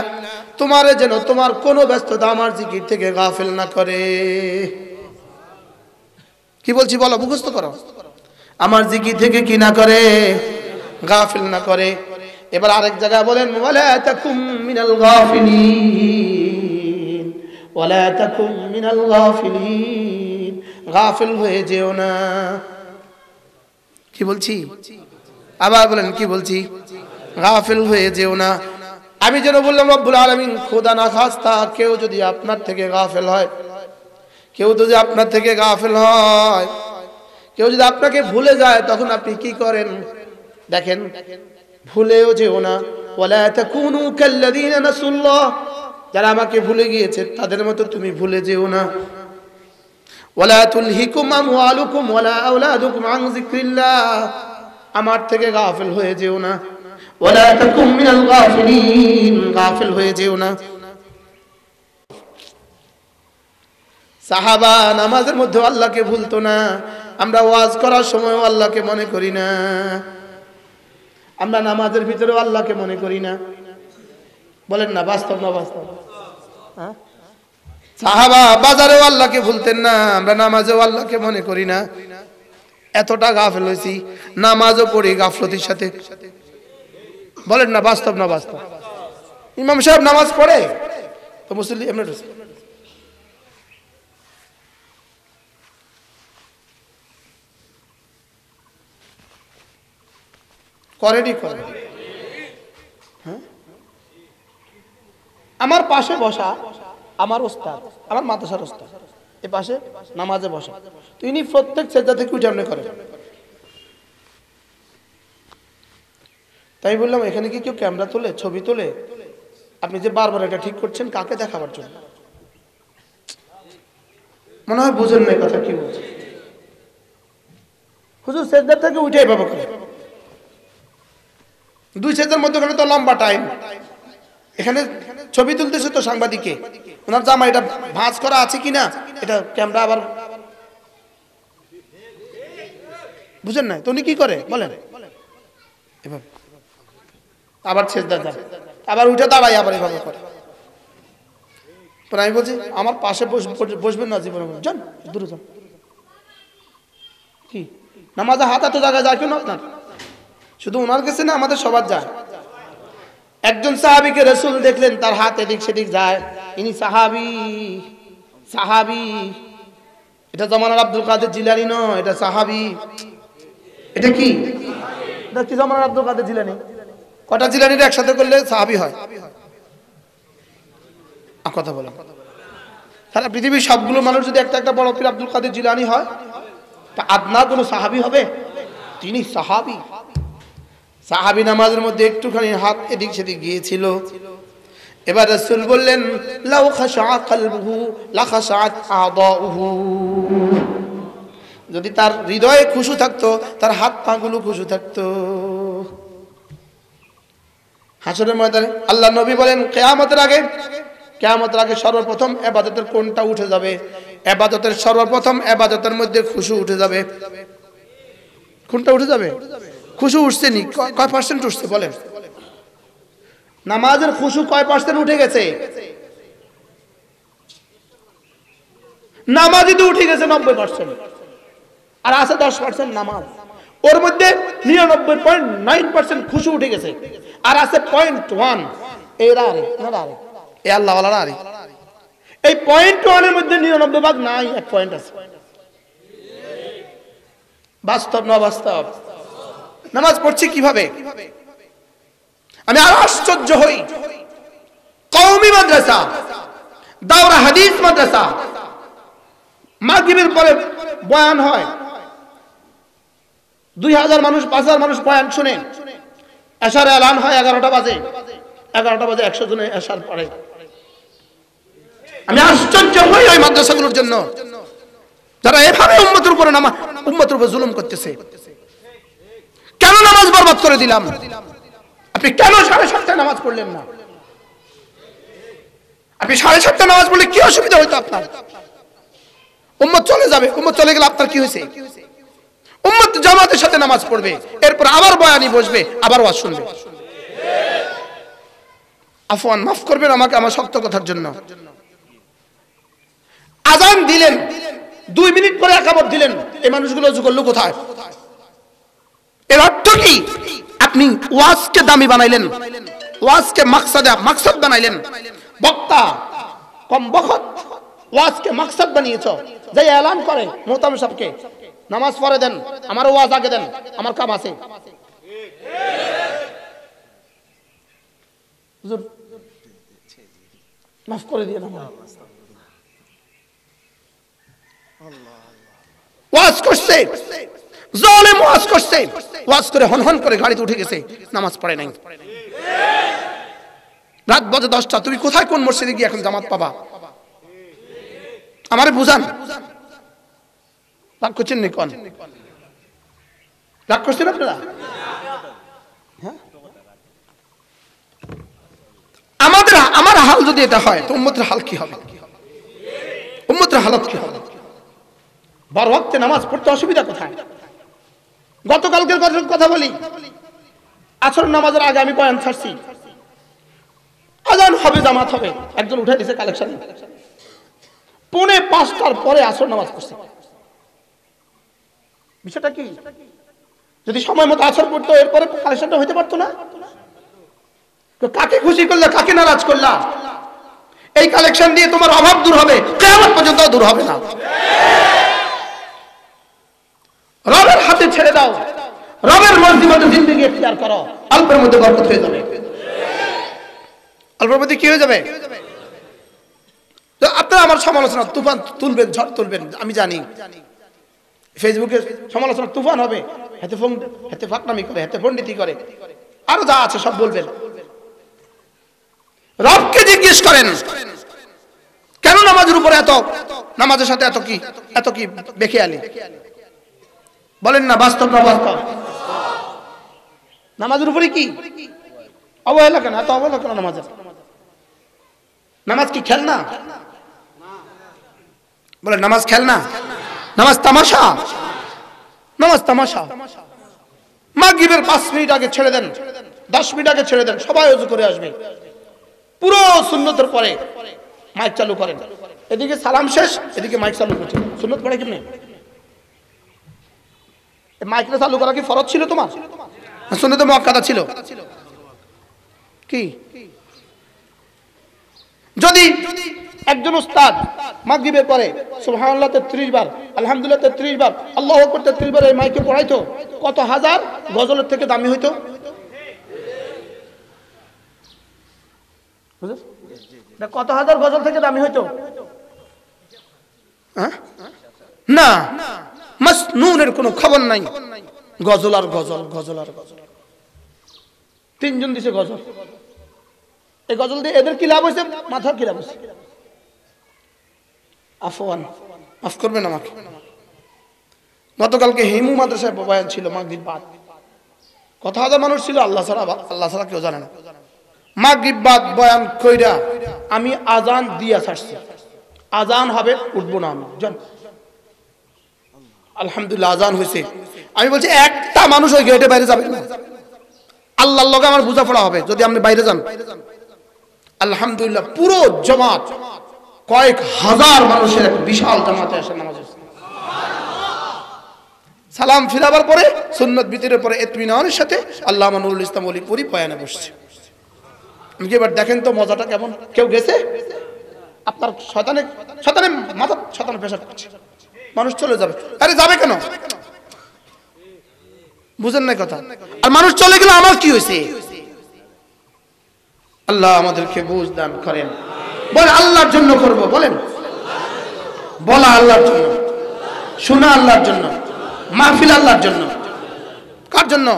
S1: তোমারে যেন তোমার কোনো ব্যস্ততা আমার জিকির থেকে গাফিল না করে। কি বলছি বলো, মুখস্থ করো। আমার জিকির থেকে কি না করে? গাফিল না করে। এবার আরেক জায়গায় বলেন ওয়ালা তাকুম মিনাল গাফিলিন, ওয়ালা তাকুম মিনাল গাফিলিন, গাফিল হয়ে যেও না। কি বলছি? আবার বলেন কি বলছি? গাফিল হয়ে যেও না। আমি যেন বললাম রব্বুল আলামিন খোদা না খাস্তা কেউ যদি আপনার থেকে গাফিল হয়, কেউ যদি আপনার থেকে গাফিল হয়, কেউ যদি আপনাকে ভুলে যায়, তখন আপনি কি করেন? দেখেন ভুলেও যেও না। ওয়ালা তাকুনু কাল্লাযীনা নাসুল্লাহ, যারা আমাকে ভুলে গিয়েছে তাদের মতো তুমি ভুলে যেও না। ওয়ালা তুলহিকুম আমওয়ালুকুম ওয়ালা আওলাদুকুম আন যিকরিল্লাহ, আমার থেকে গাফিল হয়ে যেও না। ওয়ালা তাকুম মিনাল গাফিলিন, গাফিল হয়ে যেও না। সাহাবা নামাজের মধ্যে আল্লাহকে ভুলতো না। আমরা ওয়াজ করার সময় আল্লাহকে মনে করি না, আমরা নামাজের ভিতরেও আল্লাহকে মনে করি না। বলেন না বাস্তব না বাস্তব? সাহাবা বাজারেও আল্লাহকে ভুলতেন না, আমরা নামাজেও আল্লাহকে মনে করি না। এতটা গাফেল হয়েছি, নামাজও পড়ি গাফলতির সাথে। বলেন না বাস্তব না বাস্তব? ইমাম সাহেব নামাজ পড়ে তো মুসল্লি এমনি করেনি করে। হ্যাঁ, আমার পাশে বসা আমার ওস্তাদ, আমার মাদ্রাসার ওস্তাদ, এ পাশে নামাজে বসা, তিনি প্রত্যেক সেজদা থেকে উঠে এমনি করে। তাই বললাম এখানে কি কেউ ক্যামেরা তোলে, ছবি তোলে? আপনি যে বারবার এটা ঠিক করছেন কাকে দেখাবার জন্য? মনে হয় বুঝেন না কথা কি বলছে। হুজুর সেজদা থেকে উঠে এভাবে করে, দুই সেজদার মধ্যখানে তো লম্বা টাইম, এখানে ছবি তুলতেছে তো সাংবাদিকে, ওনার জামা এটা ভাঁজ করা আছে কিনা এটা ক্যামেরা আবার বুঝেন না তো উনি কি করে বলেন, এভাবে আবার সেজদা যায়, আবার উঠে দাঁড়ায়, আবার এভাবে করে। আমি বলছি আমার পাশে বসবেন না জীবনে, যান দূরে যান। কি নামাজে হাত এত জায়গায় যায় কেন আপনার? শুধু ওনার কাছে না, আমাদের সবার যায়। একজন সাহাবীকে রাসূল দেখলেন তার হাত এদিক সেদিক যায়, ইনি সাহাবী। সাহাবী এটা জামানার আব্দুল কাদের জিলানী নয়, এটা সাহাবী। এটা কি জামানার আব্দুল কাদের জিলানী? কটা জিলানীর একসাথে করলে সাহাবী হয়? কথা বলেন। সারা পৃথিবীর সবগুলো মানুষ যদি একটা একটা বড় পীর আব্দুল কাদের জিলানী হয়, তা আদনা কোনো সাহাবী হবে? তিনি সাহাবী। সাহাবী নামাজের মধ্যে একটুখানি হাত এদিক সেদিক গিয়েছিল। এবার রাসূল বললেন লাউ খাশা কলবুহু লা খাশাত আদাউহু, যদি তার হৃদয়ে খুশু থাকতো তার হাত পাগুলো খুশু থাকতো। হাসরের ময়দানে আল্লাহ নবী বলেন কিয়ামতের আগে সর্বপ্রথম ইবাদতের কোনটা উঠে যাবে? ইবাদতের সর্বপ্রথম ইবাদতের মধ্যে খুশু উঠে যাবে। কোনটা উঠে যাবে? খুশু উঠছে নি? কয় পার্সেন্ট উঠছে বলেন? নামাজের খুশু কয় পার্সেন্ট উঠে গেছে? নামাজই তো উঠে গেছে 90%, আর আছে 10% নামাজ। ওর মধ্যে 99.9% খুশু উঠে গেছে, আর আছে 0.1 এরা আরে এ আল্লাহ ওয়ালারা আরে। এই 0.1 এর মধ্যে 99 ভাগ নাই, 1 পয়েন্ট আছে। বাস্তব না বাস্তব? নামাজ পড়ছি কিভাবে? আমি আর আশ্চর্য হই, কওমি মাদ্রাসা, দাওরা হাদিস মাদ্রাসা, মাগরিবের পরে বয়ান হয়, 2000 মানুষ 5000 মানুষ বয়ান শুনে, এশার এলান হয় 11টা বাজে 100 জনে এশার পড়ে। আমি আশ্চর্য হই ওই মাদ্রাসাগুলোর জন্য, যারা এভাবে উম্মতের উপর জুলুম করতেছে। কেন নামাজ বরবাদ করে দিলাম? আপনি কেন 7:30টায় নামাজ পড়লেন না? আপনি 7:30টায় নামাজ পড়লে কি অসুবিধা হইতো আপনার? উম্মত চলে যাবে, উম্মত চলে গেলে আপনার কি হয়েছে? উম্মত জামাতের সাথে নামাজ পড়বে, এরপর আবার বয়ানি বসবে, আবার ওয়াজ শুনবে। আফওয়ান, মাফ করবেন আমাকে আমার শক্ত কথার জন্য। আজান দিলেন, 2 মিনিট পরে একামত দিলেন, এই মানুষগুলো ওযু করলো কোথায়? এর অর্থ কি? আপনি ওয়াজকে দামি বানাইলেন, ওয়াজকে মাকসাদ বানাইলেন। বক্তা কম বখত ওয়াজকে মাকসাদ বানিয়েছো, যে এলান করে মুহতামিম সাহেবকে নামাজ পড়ে দেন, আমার ওয়াজ আগে দেন, আমার কাম আছে। হুজুর মাফ করে দিয়ে নামাজ ওয়াজ করছে, জালেম ওয়াজ করছে, ওয়াজ করে হনহন করে গাড়িতে উঠে গেছে, নামাজ পড়ে নাই। রাত বাজে 10টা, তুমি কোথায় কোন মসজিদে গিয়ে এখন জামাত পাবা? আমারে বুঝান। রাগ করছেন নি? কোন রাগ করছেন আপনারা? হ্যাঁ, আমার হাল যদি এটা হয় তো উম্মতের হাল কি হবে? উম্মতের হালত কি হবে? বার ওয়াক্তে নামাজ পড়তে অসুবিধা কোথায়? গতকালকের কথা বলি, আসর নামাজের আগে আমি বয়ান ছাড়ছি, আজান হবে, জামাত হবে, একজন উঠে দিয়েছে কালেকশন, 4:45টার পরে আসর নামাজ পড়ছে। বিষয়টা কি? যদি সময় মতো আসর পড়তো, এরপরে কালেকশনটা হইতে পারতো না? কাকে খুশি করলে, কাকে নারাজ করলা? এই কালেকশন দিয়ে তোমার অভাব দূর হবে, কিয়ামত পর্যন্ত দূর হবে না। রবের হাতে ছেড়ে দাও, রবের মর্জি মতো জিন্দেগি ইখতিয়ার করো, অল্পের মধ্যে বরকত হয়ে যাবে। অল্পের মধ্যে কি হয়ে যাবে? আপনারা আমার সমালোচনা তুফান তুলবেন, ঝড় তুলবেন, আমি জানি ফেসবুকে সমালোচনা তুফান হবে, হেতে ফাকনামি করে, হেতে পণ্ডিতি করে, আরো যা আছে সব বলবেন। রবকে জিজ্ঞেস করেন কেন নামাজের উপরে এত, নামাজের সাথে এত কি বেখেয়ালি? বলেন না বাস্তব না বাস্তব? নামাজের উপরে কি অবহেলা কেন? এত অবহেলা কেন নামাজের? নামাজ কি খেলনা? বলে নামাজ খেলনা? নামাজ তামাশা? নামাজ তামাশা? মাগরিবের 5 মিনিট আগে ছেড়ে দেন, 10 মিনিট আগে ছেড়ে দেন, সবাই ওযু করে আসবে। পুরো সুন্নতের পরে মাইক চালু করেন, এদিকে সালাম শেষ, এদিকে মাইক চালু করছে। সুন্নত পড়ে কেমনে? মাইকটা চালু করা কি ফরজ ছিল তোমার? সুন্নতে মুআক্কাদা ছিল কি? যদি একজন উস্তাদ মাগরিবের পরে সুবহানাল্লাহ 33 বার, আলহামদুলিল্লাহ 33 বার, আল্লাহু আকবার 33 বার এই মাইকে পড়াইতো, কত হাজার গজলের থেকে দামি হইতো? কত হাজার গজল থেকে দামি হইতো? না, মাসনুনের কোনো খবর নাই। গজল আর গজল, গজল আর গজল। 3 জন দিছে গজল, এই গজল দিয়ে এদের কি লাভ হয়েছে? মাথার কি লাভ হয়েছে? আফওয়ান, মাফ করবেন আমাকে। গতকালকে হিমু মাদ্রাসায় বয়ান ছিল মাগরিব বাদ, কত হাজার মানুষ ছিল, আল্লাহ ছাড়া কেউ জানে না। মাগরিব বাদ বয়ান কইরা আমি আজান দিয়া ছাড়ছি, আজান হবে উঠবো না আমি। আলহামদুলিল্লাহ আজান হয়েছে, আমি বলছি একটা মানুষ ওই গেটে বাইরে যাবে না, আল্লাহর লগে আমার বোঝাপড়া হবে যদি আপনি বাইরে যান। আলহামদুলিল্লাহ পুরো জামাত, কয়েক হাজার মানুষের এক বিশাল জামাতে আসে নামাজ। সালাম ফিরাবার পরে সুন্নত বিতিরের পরে ইতমিনানের সাথে আল্লামা নুরুল ইসলাম ওলি পুরি বয়ানে বসছে। এবার দেখেন তো মজাটা কেমন। কেউ গেছে আপনার শয়তানে মাথা শয়তানে পেশাব করছে, মানুষ চলে যাবে। আরে যাবে কেন? বুঝেন না কথা? আর মানুষ চলে গেলে আমার কি হয়েছে? আল্লাহ আমাদেরকে বুঝ দান করেন। বলে আল্লাহর জন্য করব, বলেন বলা আল্লাহর জন্য, শোনা আল্লাহর জন্য, মাহফিল আল্লাহর জন্য। কার জন্য?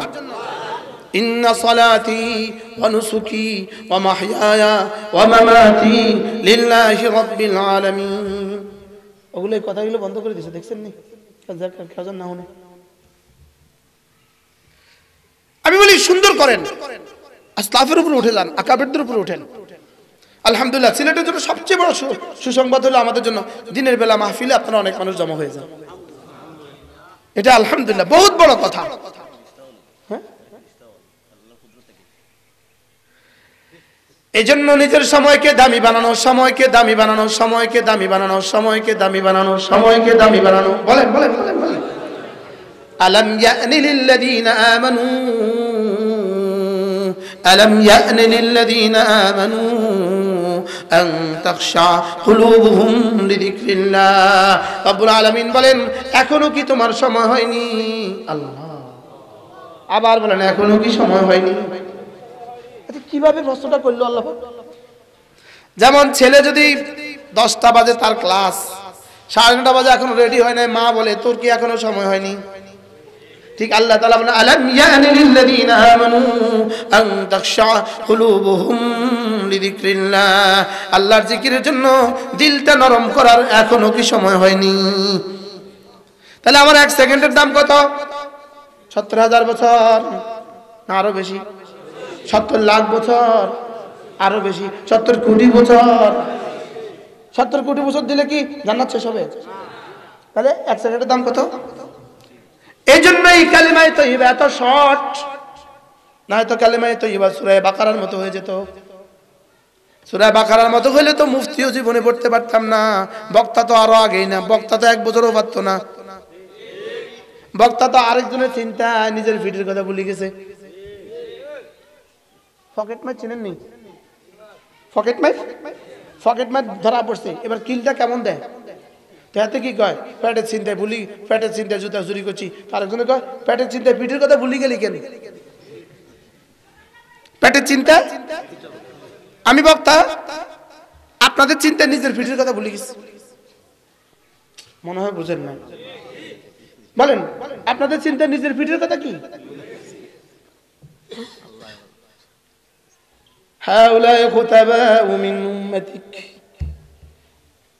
S1: ইন্না সালাতি ওয়া নুসুকি ওয়া মাহইয়ায়া ওয়া মামাতি লিল্লাহি রাব্বিল আলামিন। ওগুলো এই কথাগুলো বন্ধ করে দিয়েছে, দেখছেন নি? কাজার না হনে আমি বলি সুন্দর করেন, আসলাফের উপর উঠে যান, আকাবেরদের উপর উঠেন। আলহামদুলিল্লাহ সিলেটের জন্য সবচেয়ে বড় সুসংবাদ হলো আমাদের জন্য দিনের বেলা মাহফিলে আপনারা অনেক মানুষ জমা হয়ে যান, এটা আলহামদুলিল্লাহ বহুত বড় কথা। এই জন্য নিজের সময়কে দামি বানানো, সময়কে দামি বানানো, সময়কে দামি বানানো, সময়কে দামি বানানো, সময়কে দামি বানানো। বলেন বলেন বলেন বলেন। আলাম ইয়ানি লিল্লাযীনা আমানু, আলাম ইয়ানি লিল্লাযীনা আমানু আন তাখশা কুলুবুহুম লিযিকরিল্লাহ। রব্বুল আলামিন বলেন এখনো কি তোমার সময় হয়নি? আল্লাহ আবার বলেন এখনো কি সময় হয়নি? কিভাবে প্রশ্নটা করলো আল্লাহ? যেমন ছেলে যদি 10টা বাজে তার ক্লাস, 9:30 বাজে এখনো রেডি হয় নাই, মা বলে তোর কি এখনো সময় হয়নি? ঠিক আল্লাহ তাআলা বলেন আলাম ইয়ানি লিল্লাযীনা আমানু আন তাখশা কুলুবুহুম লিযিকরিল্লাহ। আল্লাহর জিকিরের জন্য দিলটা নরম করার এখনো কি সময় হয়নি? তাহলে আমার 1 সেকেন্ডের দাম কত? 70,000 বছর না আরো বেশি? 70 লাখ বছর আরো বেশি? 70 কোটি বছর? 70 কোটি বছর দিলে কি জান্নাত শেষ হবে? তাহলে 1 সেকেন্ডের দাম কত? এই জন্যই কালিমায়ে তাইয়্যিবা এত শর্ট, না হয়তো কালিমায়ে তাইয়্যিবা সূরা বাকারার মতো হয়ে যেত। সূরা বাকারার মতো হইলে তো মুফতিও জীবনে পড়তে পারতাম না, বক্তা তো আরো আগেই না, বক্তা তো 1 বছরও পারতো না। বক্তা তো আরেকজনের চিন্তা নিজের ভিডিওর কথা ভুলে গেছে। পকেট মার চিনেন নি? পকেট মার, পকেট মার ধরা পড়ছে, এবার কিলটা কেমন দেয়? তাতে কি কয় পেটের চিন্তায় ভুলি, পেটের চিন্তায় জুতা চুরি করছি। আরেকজনে কয় পেটের চিন্তায় পিঠের কথা ভুলি গেলি কেন? পেটের চিন্তা আমি বক্তা, আপনাদের চিন্তায় নিজের পিঠের কথা ভুলে গেছি। মনে হয় বুঝেন না। বলেন আপনাদের চিন্তায় নিজের পিঠের কথা কি? হাউলাই খুতাবাউ মিন উম্মতিক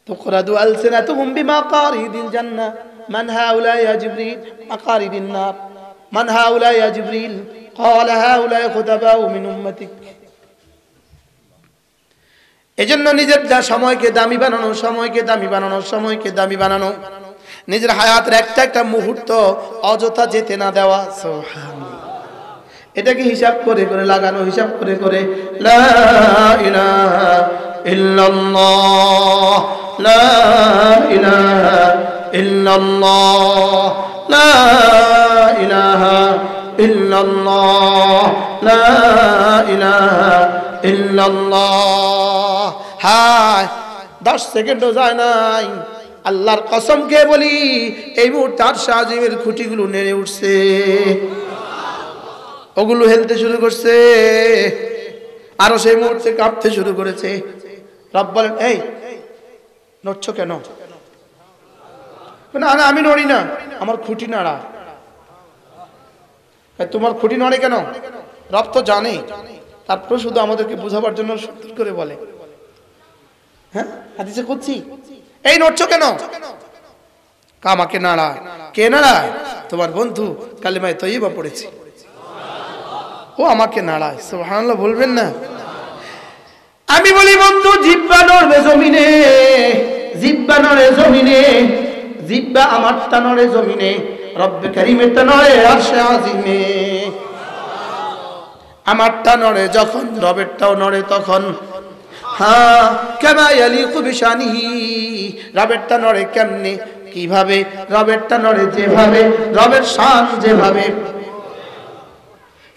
S1: تقرد ألسنتهم بمقاريد الجنة من هؤلاء يا جبريل؟ مقاريد النار. من هؤلاء يا جبريل؟ ক্বালা হাউলাই খুতাবাউ মিন উম্মাতিক। এজন্য নিজের সময়কে দামি বানানো, সময়কে দামি বানানো, সময়কে দামি বানানো, নিজের হায়াতের একটা একটা মুহূর্ত অযথা যেতে না দেওয়া। সুবহানাল্লাহ। এটাকে হিসাব করে করে লাগানো, হিসাব করে করে লা ইলাহা ইল্লাল্লাহ, লা ইলাহা ইল্লাল্লাহ, লা ইলাহা ইল্লাল্লাহ, লা ইলাহা ইল্লাল্লাহ। হায় 10 সেকেন্ডও যায় নাই, আল্লাহর কসম খেয়ে বলি এই মুহূর্তে আরশ আজিমের খুঁটিগুলো নেড়ে উঠছে, ওগুলো হেলতে শুরু করছে, আরো সেই মুহূর্তে কাঁপতে শুরু করেছে। রব বলেন, এই নড়ছো কেন? না না আমি নড়ি না, আমার খুঁটি নাড়া। তোমার খুঁটি নড়ে কেন? রব তো জানে, তারপর শুধু আমাদেরকে বোঝাবার জন্য সুন্দর করে বলে। হ্যাঁ হাদিসে কুদসি, এই নড়ছো কেন? আমাকে নাড়ায়। কে নাড়ায়? তোমার বন্ধু কালিমায়ে তয়্যিবা পড়েছে, ও আমাকে নাড়ায়। সুবহানাল্লাহ বলবেন না? আমি বলি বন্ধু, জিহ্বা নড়বে জমিনে, জিহ্বা নড়ে জমিনে, জিহ্বা আমারটা নড়ে জমিনে, রব্বে কারীমেরটা নড়ে আরশে আজিমে। আমারটা নড়ে যখন, রবেরটাও নড়ে তখন। হ্যাঁ, কামা ইয়ালিকু বিশানিহি, রবেরটা নড়ে কেমনে, কিভাবে? রবেরটা নড়ে যেভাবে, রবের শান যেভাবে।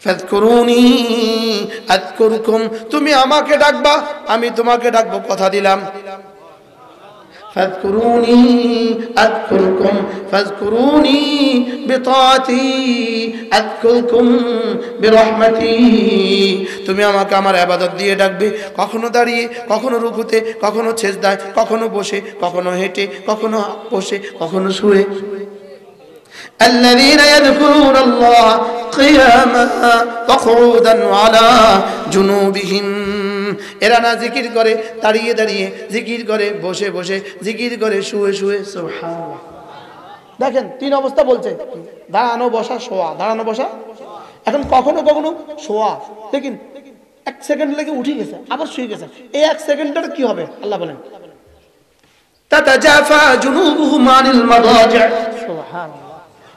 S1: ফাযকুরুনি আযকুরকুম, তুমি আমাকে ডাকবা, আমি তোমাকে ডাকবো, কথা দিলাম। ফাযকুরুনি আযকুরকুম, ফাযকুরুনি বিতাআতি আযকুরকুম বিরহমাতি। তুমি আমাকে আমার ইবাদত দিয়ে ডাকবে, কখনো দাঁড়িয়ে, কখনো রুকুতে, কখনো সিজদায়, কখনো বসে, কখনো হেঁটে, কখনো বসে, কখনো শুয়ে। الذين يذكرون الله قياما وقعودا وعلى جنوبهم, এরা না জিকির করে দাঁড়িয়ে দাঁড়িয়ে, জিকির করে বসে বসে, জিকির করে শুয়ে শুয়ে। সুবহানাল্লাহ। দেখেন 3 অবস্থা বলছে, দাঁড়ানো, বসা, শোয়া, দাঁড়ানো, বসা। এখন কখনো কখনো শোয়া, দেখেন 1 সেকেন্ড লেগে উঠে গেছে, আবার শুয়ে গেছে, এই 1 সেকেন্ডের কি হবে? আল্লাহ বলেন তাতাজাফা জুনুবুহুম আনিল মাদাজি'। সুবহানাল্লাহ।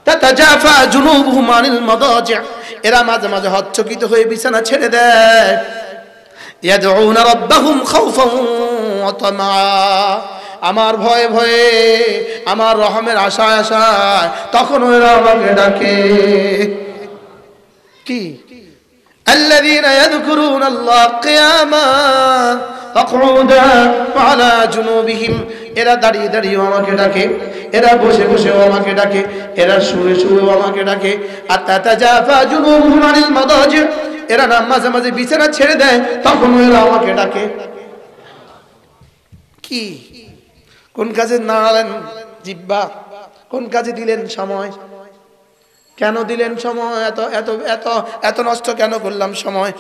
S1: তাতাজাফা জুনুবুহুম আনিল মাদাজি', এরা মাঝে মাঝে হচ্চকিত হয়ে বিছানা ছেড়ে দেয়। ইয়াদউনা রাব্বাহুম খাউফান ওয়া তামআ, আমার ভয়ে ভয়ে, আমার রহমের আশায় আশায়, তখন ওরা আমাকে ডাকে। কি? আল্লাযীনা ইয়াযকুরুনা আল্লাহ কিয়ামা ওয়া কুউদান ওয়া আলা জুনুবিহিম, এরা দাঁড়িয়ে দাঁড়িয়েও আমাকে ডাকে, এরা বসে বসেও আমাকে ডাকে, এরা শুয়ে শুয়েও আমাকে ডাকে। আতাতাজাফা জুনুবুহুম আনিল মাদাজি', এরা না মাঝে মাঝে বিছানা ছেড়ে দেয়, তখন এরা আমাকে ডাকে। কি? কোন কাজে নাড়ালেন জিহ্বা? কোন কাজে দিলেন সময়? কেন দিলেন সময়? এত এত এত এত নষ্ট কেন করলাম সময়?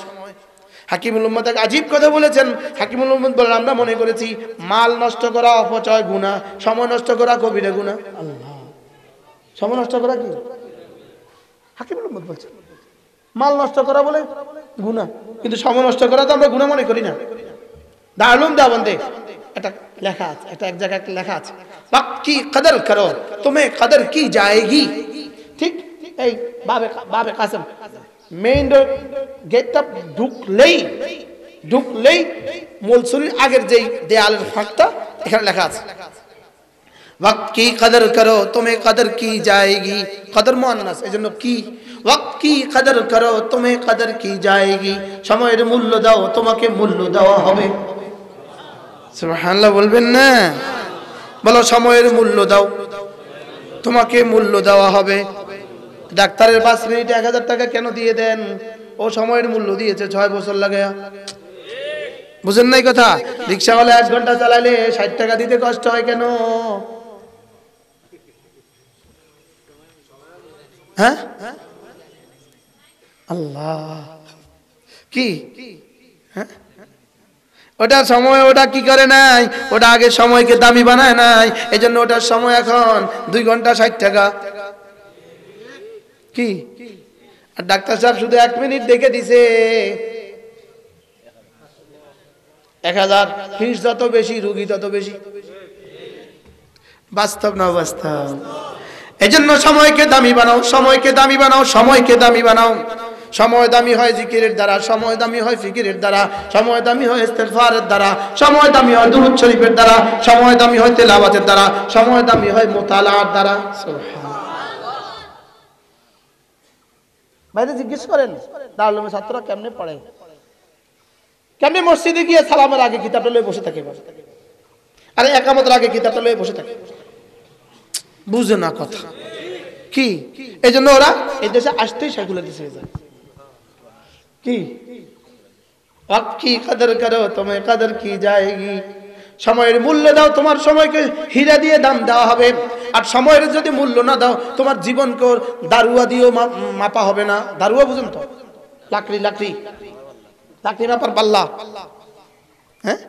S1: হাকিমুল উম্মত এক আজীব কথা বলেছেন। হাকিমুল উম্মত বলেন, আমরা মনে করেছি মাল নষ্ট করা অপচয় গুনাহ, সময় নষ্ট করা কবিরা গুনাহ। আল্লাহ, সময় নষ্ট করা কি? হাকিমুল উম্মত বলছেন মাল নষ্ট করা বলে গুনাহ, কিন্তু সময় নষ্ট করা তো আমরা গুনাহ মনে করি না। দারুল দেওবন্দে এটা লেখা আছে, এটা এক জায়গায় একটা লেখা আছে, ওয়াক্ত কি কদর করো তুমি কদর কি যায়গি। ঠিক এই বাবে কাসেম মেইন গেটটা ঢুকলেই মূলসুরির আগের যেই দেয়ালের ফাঁকটা, এখানে লেখা আছে ওয়াক্ত কি কদর করো তুমি কদর কি যায়গি। কদর মুআন্নাস, এজন্য কি। ওয়াক্ত কি কদর করো তুমি কদর কি যায়গি, সময়ের মূল্য দাও, তোমাকে মূল্য দেওয়া হবে। সুবহানাল্লাহ বলবেন না? বলো সময়ের মূল্য দাও, তোমাকে মূল্য দেওয়া হবে। ডাক্তারের 5 মিনিটে 1000 টাকা কেন দিয়ে দেন? ও সময়ের মূল্য দিয়েছে 6 বছর লাগায়া। বুঝেন নাই কথা? রিকশাওয়ালা 1 ঘন্টা চালাইলে 60 টাকা দিতে কষ্ট হয় কেন? হ্যাঁ আল্লাহ, কি? হ্যাঁ ওটা সময়, ওটা কি করে নাই? ওটা আগে সময়কে দামি বানায় নাই, এজন্য ওটার সময় এখন 2 ঘন্টা 60 টাকা। কি? আর ডাক্তার সাহেব শুধু 1 মিনিট দেখে দিছে 1000, ফিস যত বেশি রোগী তত বেশি। বাস্তব না বাস্তব? এজন্য সময়কে দামি বানাও, সময়কে দামি বানাও, সময়কে দামি বানাও। সময় দামি হয় জিকিরের দ্বারা, সময় দামি হয় ফিকিরের দ্বারা, সময় দামি হয় ইস্তেগফারের দ্বারা, সময় দামি হয় দুরূদ শরীফের দ্বারা, সময় দামি হয় তেলাওয়াতের দ্বারা, সময় দামি হয় মুতালার দ্বারা। সুবহানাল্লাহ। বাইরে জিজ্ঞেস করেন দারুল উলুমের ছাত্ররা কেমনে পড়ে, কেমনে মসজিদে গিয়ে সালামের আগে কিতাবটা লয়ে বসে থাকে, আরে একামতের আগে কিতাবটা লয়ে বসে থাকে। বুঝে না কথা কি? এই জন্য ওরা এই দেশে আসতেই সেগুলো দিছে যায় কি वक्त की कदर करो तुम्हें कदर की जाएगी। সময়ের মূল্য দাও, তোমার সময়কে হীরা দিয়ে দাম দেওয়া হবে। আর সময়ের যদি মূল্য না দাও, তোমার জীবনকে দারুয়া দিয়েও মাপা হবে না। দারুয়া বুঝুন তো? লাকড়ি লাকড়ি লাকড়ি মাপার পাল্লা। হ্যাঁ,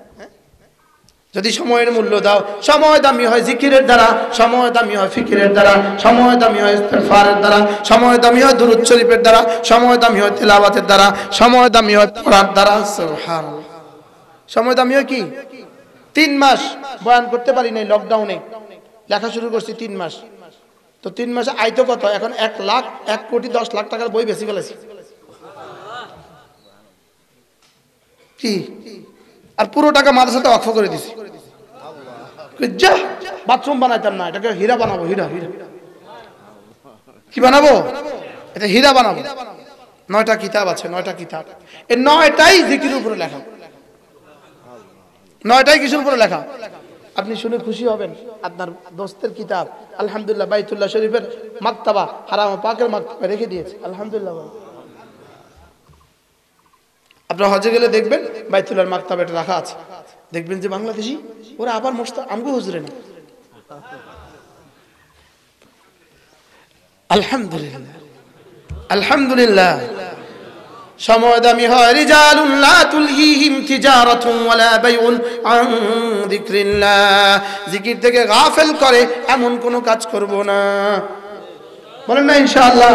S1: যদি সময়ের মূল্য দাও, সময় দামি হয় জিকিরের দ্বারা, সময় দামি হয় ফিকিরের দ্বারা, সময় দামি হয় ইস্তেগফারের দ্বারা, সময় দামি হয় দুরূদ শরীফের দ্বারা, সময় দামি হয় তেলাওয়াতের দ্বারা, সময় দামি হয় পড়ার দ্বারা। সুবহানাল্লাহ। সময় দামি হয় কি? 3 মাস বয়ান করতে পারি নাই লকডাউনে, লেখা শুরু করছি 3 মাস। তো 3 মাসে আইতো কত? এখন 1,10,00,000 টাকার বই বেশি ফেলেছি কি? আর পুরো টাকা মাদ্রাসাতে ওয়াকফ করে দিছি। যা বাথরুম বানাইতাম না, এটাকে হীরা বানাবো। হীরা হীরা কি বানাবো? এটা হীরা বানাবো। 9টা কিতাব আছে, 9টা কিতাব। এই 9টাই জিকিরের উপরে লেখা, 9টাই কিসের উপরে লেখা? আপনি শুনে খুশি হবেন, আপনার দোস্তের কিতাব আলহামদুলিল্লাহ বাইতুল্লাহ শরীফের মাকতাবা, হারাম পাকের মাকতাবা রেখে দিয়েছে। আলহামদুলিল্লাহ। আপনারা হজে গেলে দেখবেন বাইতুল্লাহর মাকতাবা এটা রাখা আছে। দেখবেন যে বাংলাদেশি ওরা আবার মোস্তা আমগো হুজুরে না। আলহামদুলিল্লাহ আলহামদুলিল্লাহ। সময় দামি হয় রিজালুন লা তুলহিহিম তিজারাতুন ওয়ালা বাইউন আন যিকরিল্লাহ। জিকির থেকে গাফিল করে এমন কোন কাজ করব না। বলেন না ইনশাআল্লাহ।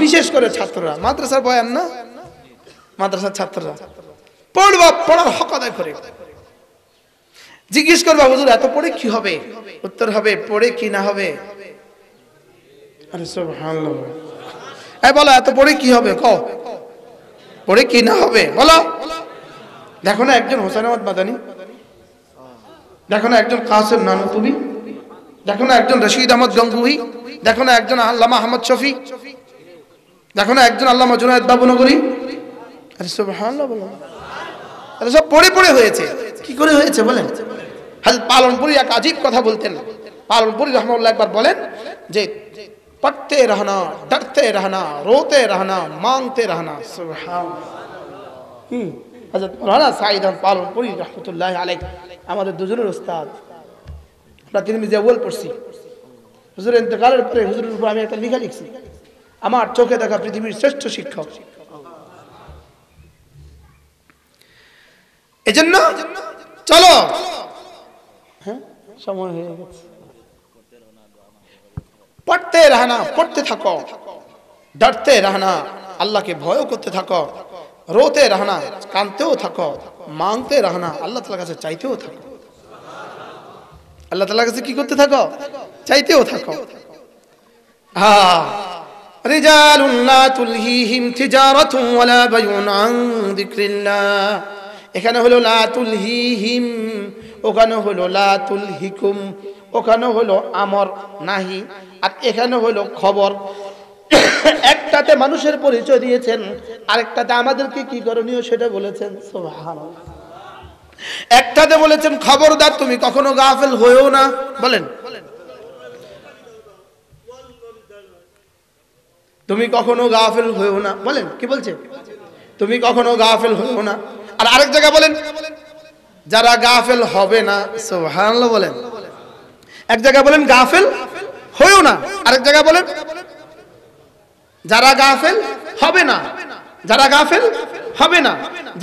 S1: বিশেষ করে ছাত্ররা, মাদ্রাসার বয়ান না, মাদ্রাসার ছাত্ররা পড়বা, পড়ার হক আদায় করে। জিজ্ঞেস করবা হুজুর এত পড়ে কি হবে? উত্তর হবে পড়ে কি না হবে। আরে সুবহানাল্লাহ। এই বলো এত পড়ে কি হবে? কও পড়ে কি না হবে বলো। দেখো না একজন হোসেন আহমদ মাদানী, দেখো না একজন কাসেম নানুতুবি, দেখো না একজন রশিদ আহমদ গঙ্গুহি, দেখো না একজন আল্লামা আহমদ শফি, দেখো না একজন আল্লামা জুনায়েদ বাবুনগরী। আরে সুবহানাল্লাহ বলো। আরে সব পড়ে পড়ে হয়েছে। কি করে হয়েছে বলেন? হযরত পালনপুরি এক আজীব কথা বলতেন। পালনপুরি রাহমাহুল্লাহ একবার বলেন যে पढ़ते रहना, डरते रहना, रोते रहना, मांगते रहना। सुभान हज़रत मौलाना साइद अहमद पालनपुरी रहमतुल्लाह अलैह আমাদের দুজনের উস্তাদ। আমরা তিরমিজি আউয়াল পড়ছি। হুজুরের ইন্তেকালের পরে হুজুরের উপর আমি একটা লেখা লিখছি, আমার চোখে দেখা পৃথিবীর শ্রেষ্ঠ শিক্ষক। এজন্য চলো, হ্যাঁ সময় হয়ে গেছে। पढ़ते रहना, पढ़ते थको, डरते रहना, अल्लाह के भय करते थको, रोते रहना, कांदते थको, मांगते रहना, अल्लाह ताला से चाहते थको। अल्लाह ताला से की करते थको? चाहते थको। हाँ, रिजालुन ला तुलहिहिम तिजारतुन वला बैउन आन যিকরিল্লাহ। এখানে হলো লা তুলহিহিম, ওখানে হলো লা তুলহিকুম, ওখানে হলো আমর নাহি, আর এখানে হলো খবর। একটাতে মানুষের পরিচয় দিয়েছেন, আরেকটাতে আমাদেরকে কি করণীয় সেটা বলেছেন। সুবহানাল্লাহ। একটাতে বলেছেন খবরদার তুমি কখনো গাফিল হইও না। বলেন তুমি কখনো গাফিল হইও না। বলেন কি বলছে? তুমি কখনো গাফিল হইও না। আর আরেক জায়গা বলেন যারা গাফিল হবে না। সুবহানাল্লাহ বলেন। এক জায়গায় বলেন গাফিল হইও না, আরেক জায়গায় বলেন যারা গাফিল হবে না। যারা গাফিল হবে না,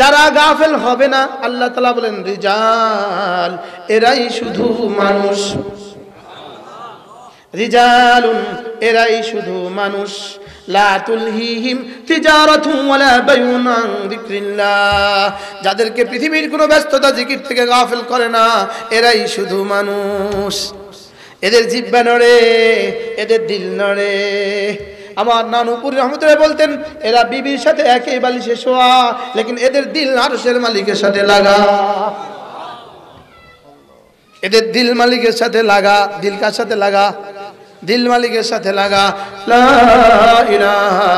S1: যারা গাফিল হবে না, আল্লাহ তাআলা বলেন রিজাল, এরাই শুধু মানুষ। রিজালুন, এরাই শুধু মানুষ। লা তুলহিহিম তিজারাতুন ওয়ালা বাইউন আন যিকরিল্লাহ, যাদেরকে পৃথিবীর কোনো ব্যস্ততা জিকির থেকে গাফিল করে না, এরাই শুধু মানুষ। এদের জিহ্বা নড়ে, এদের দিল নড়ে। আমার নানুপুর রহমতুল্লাহ বলতেন, এরা বিবির সাথে একই বালিশে শোয়া, লেকিন এদের দিল আরশের মালিকের সাথে লাগা। এদের দিল মালিকের সাথে লাগা। দিল কার সাথে লাগা? দিল মালিকের সাথে লাগা। লা ইলাহা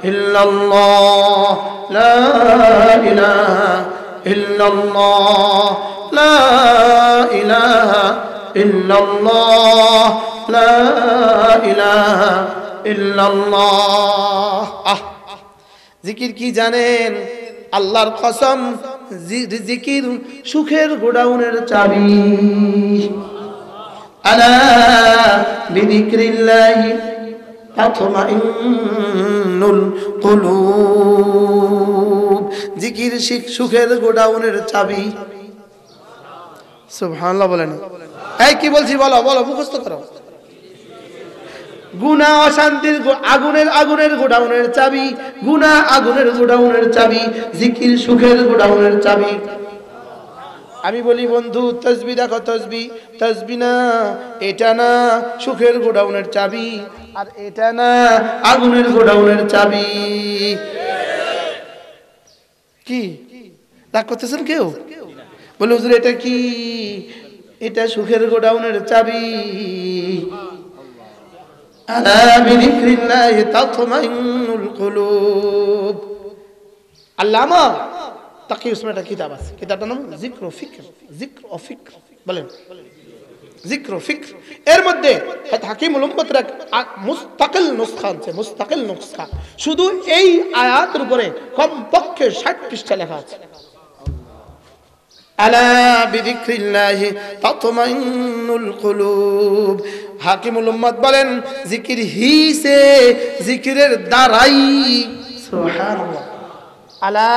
S1: ইল্লাল্লাহ, লা ইলাহা ইল্লাল্লাহ, লা ইলাহা ইল্লাল্লাহ, লা ইলাহা ইল্লাল্লাহ। জিকির কি জানেন? আল্লাহর কসম, জিকির সুখের গোডাউনের চাবি। আলা বিযিকরিল্লাহি তাতমাইন্নুল কুলুব। জিকির সুখের গোডাউনের চাবি। সুবহানাল্লাহ বলেন। এই কি বলছি বলো, বলো, মুখস্থ করো। গুনাহ অশান্তির আগুনের গোডাউনের চাবি। গুনাহ আগুনের গোডাউনের চাবি, জিকির সুখের গোডাউনের চাবি। আমি বলি বন্ধু, তসবি দেখো, তসবি, তসবি না, এটা না সুখের গোডাউনের চাবি, আর এটা না আগুনের গোডাউনের চাবি। কি রাগ করতেছেন কেউ? বলে হুজুর এটা কি? এটা সুখের গোডাউনের চাবি। আলা বিযিকরিল্লাহি তাতমাইন্নুল কুলুব। আল্লামা তাকি উসমান একটা কিতাব আছে, কিতাবটার নাম যিকর ও ফিকর। যিকর ও ফিকর বলেন, যিকর ও ফিকর। এর মধ্যে হাকিমুল উম্মতের এক মুস্তাকিল নুসখা আছে, মুস্তাকিল নুসখা। শুধু এই আয়াতের উপরে কমপক্ষে 60 পৃষ্ঠা লেখা আছে। আলা বিযিকরিল্লাহি তাতমাইন্নুল কুলুব। হাকিমুল উম্মত বলেন, জিকির হিসে, জিকিরের দ্বারাই। সুবহানাল্লাহ। আলা,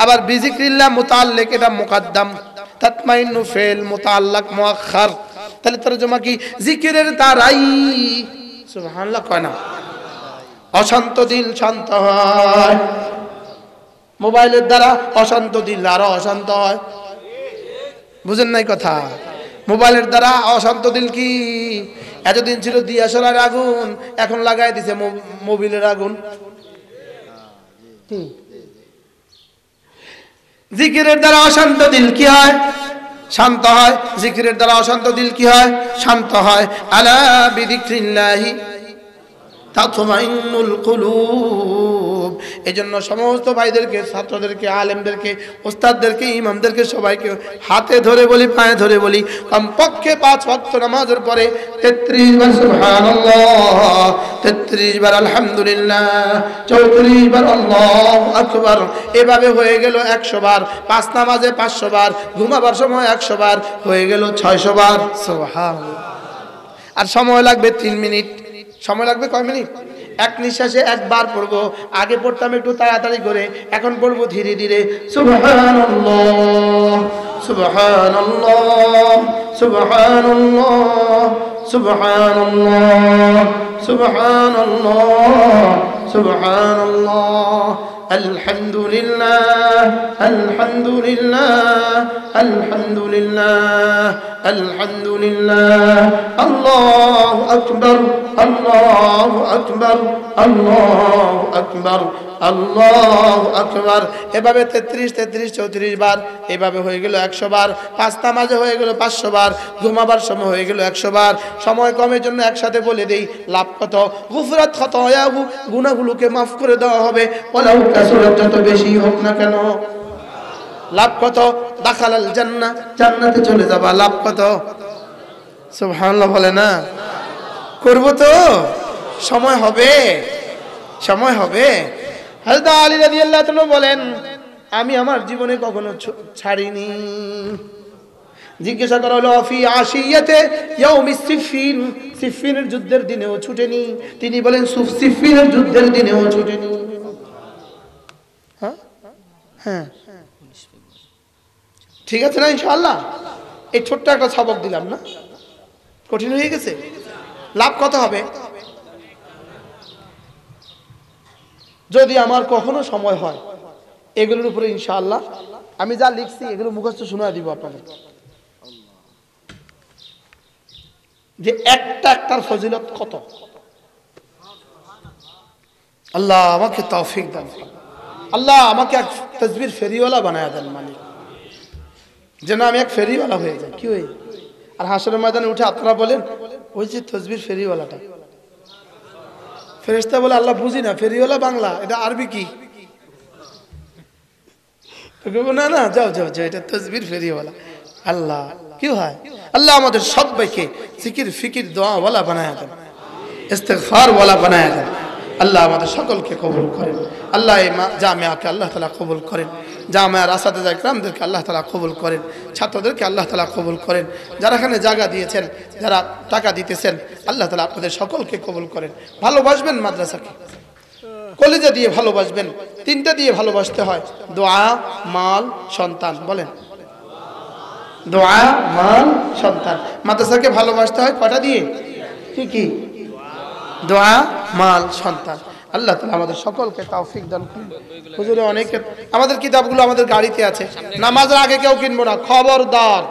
S1: আবার বিযিকরিল্লাহ মুতাআল্লিক, এটা মুকদ্দম, তাতমাইন্নু ফেল, মুতাআল্লাক মুআখার। তাহলে তরজমা কি? জিকিরের দ্বারাই। সুবহানাল্লাহ কয় না? অশান্ত দিল শান্ত হয়। মোবাইলের দ্বারা অশান্ত দিল আরো অশান্ত হয়। বুঝেন নাই কথা? মোবাইলের দ্বারা অশান্ত দিল কি? এতদিন ছিল দিয়াশলার আগুন, এখন লাগাই দিছে মোবিলের আগুন। জিকিরের দ্বারা অশান্ত দিল কি হয়? শান্ত হয়। জিকিরের দ্বারা অশান্ত দিল কি হয়? শান্ত হয়। আলা বিযিকরিল্লাহি তাতমাইন্নুল কুলুব। এজন্য সমস্ত ভাইদেরকে, ছাত্রদেরকে, আলেমদেরকে, ওস্তাদদেরকে, ইমামদেরকে সবাইকে হাতে ধরে বলি, পায়ে ধরে বলি, কমপক্ষে 5 ওয়াক্ত নামাজের পরে 33 বার সুবহানাল্লাহ, 33 বার আলহামদুলিল্লাহ, 34 বার আল্লাহু আকবার। এভাবে হয়ে গেল 100 বার। 5 নামাজে 500 বার, ঘুমাবার সময় 100 বার, হয়ে গেল 600 বার। সুবহানাল্লাহ। আর সময় লাগবে 3 মিনিট। সময় লাগবে কয় মিনিট? এক নিঃশ্বাসে একবার পড়বো। আগে পড়তাম একটু তাড়াতাড়ি করে, এখন পড়বো ধীরে ধীরে। সুবহানাল্লাহ, সুবহানাল্লাহ, সুবহানাল্লাহ, সুবহানাল্লাহ, সুবহানাল্লাহ, সুবহানাল্লাহ। আলহামদুলিল্লাহ, আলহামদুলিল্লাহ, আলহামদুলিল্লাহ, আলহামদুলিল্লাহ। আল্লাহু আকবার, আল্লাহু আকবার, আল্লাহু আকবার, আল্লাহু আকবার। এভাবে 33, 33, 34 বার। এভাবে হয়ে গেল 100 বার। 5 নামাজে হয়ে গেল 500 বার, ঘুমাবার সময় হয়ে গেল 100 বার। সময় কমের জন্য একসাথে বলে দেই লাভ কত। গুফরাত খাতায়াহু, গুনাহগুলোকে মাফ করে দেওয়া হবে। ওয়ালাউ কাসুরাত, যত বেশি হোক না কেন। লাভ কত? দাখালাল জান্নাহ, জান্নাতে চলে যাবা। লাভ কত? সুবহানাল্লাহ বলে না? করব তো, সময় হবে, সময় হবে। হযরত আলী রাদিয়াল্লাহু তাআলা বলেন, আমি আমার জীবনে কখনো ছাড়িনি। জিজ্ঞাসা করা হলো, ফি আশিয়াতে ইয়াউমিস সিফফিন, সিফফিনের যুদ্ধের দিনেও ছুটেনি? তিনি বলেন, সিফফিনের যুদ্ধের দিনেও ছুটেনি। হ্যাঁ হ্যাঁ, ঠিক আছে না? ইনশাআল্লাহ। এই ছোট্ট একটা সবক দিলাম না, কঠিন হয়ে গেছে? লাভ কত হবে? যদি আমার কখনো সময় হয় এগুলোর উপরে ইনশাআল্লাহ আমি যা লিখছি এগুলো মুখস্থ শোনায় দিব আপনাদের, যে একটার ফজিলত কত। আল্লাহ আমাকে তৌফিক দান, আল্লাহ আমাকে এক তাসবির ফেরিওয়ালা বানায় দেন, মালিক যেন আমি এক ফেরিওয়ালা হয়ে যাই। কি হই? আর হাসরের ময়দানে উঠে আপনারা বলেন ওই যে তাসবির ফেরিওয়ালাটা, ফেরেশতা বলে আল্লাহ বুঝি না, ফেরিওয়ালা বাংলা, এটা আরবি কি? না না, যাও যাও যাও, এটা তাসবির ফেরিওয়ালা। আল্লাহ কি হয়? আল্লাহ আমাদের সবাইকে জিকির ফিকির দোয়া ওয়ালা বানায় দেন, ইস্তিগফার ওয়ালা বানায় দেন। আল্লাহ আমাদের সকলকে কবুল করেন। আল্লাহ এই জামিয়াকে আল্লাহ তাআলা কবুল করেন, জামিয়ার আসাতিজা ইকরামদেরকে আল্লাহ তাআলা কবুল করেন, ছাত্রদেরকে আল্লাহ তাআলা কবুল করেন, যারা এখানে জায়গা দিয়েছেন, যারা টাকা দিতেছেন, আল্লাহ তাআলা আপনাদের সকলকে কবুল করেন। ভালোবাসবেন মাদ্রাসাকে, কলিজা দিয়ে ভালোবাসবেন। তিনটা দিয়ে ভালোবাসতে হয়, দোয়া, মাল, সন্তান। বলেন দোয়া, মাল, সন্তান। মাদ্রাসাকে ভালোবাসতে হয় কয়টা দিয়ে? কি কি? দোয়া, মাল, সন্তান। আল্লাহ তাআলা আমাদের সকলকে তৌফিক দান করুন। হুজুরে অনেকে আমাদের কিতাবগুলো আমাদের গাড়িতে আছে, নামাজের আগে কেউ কিনবো না, খবরদার।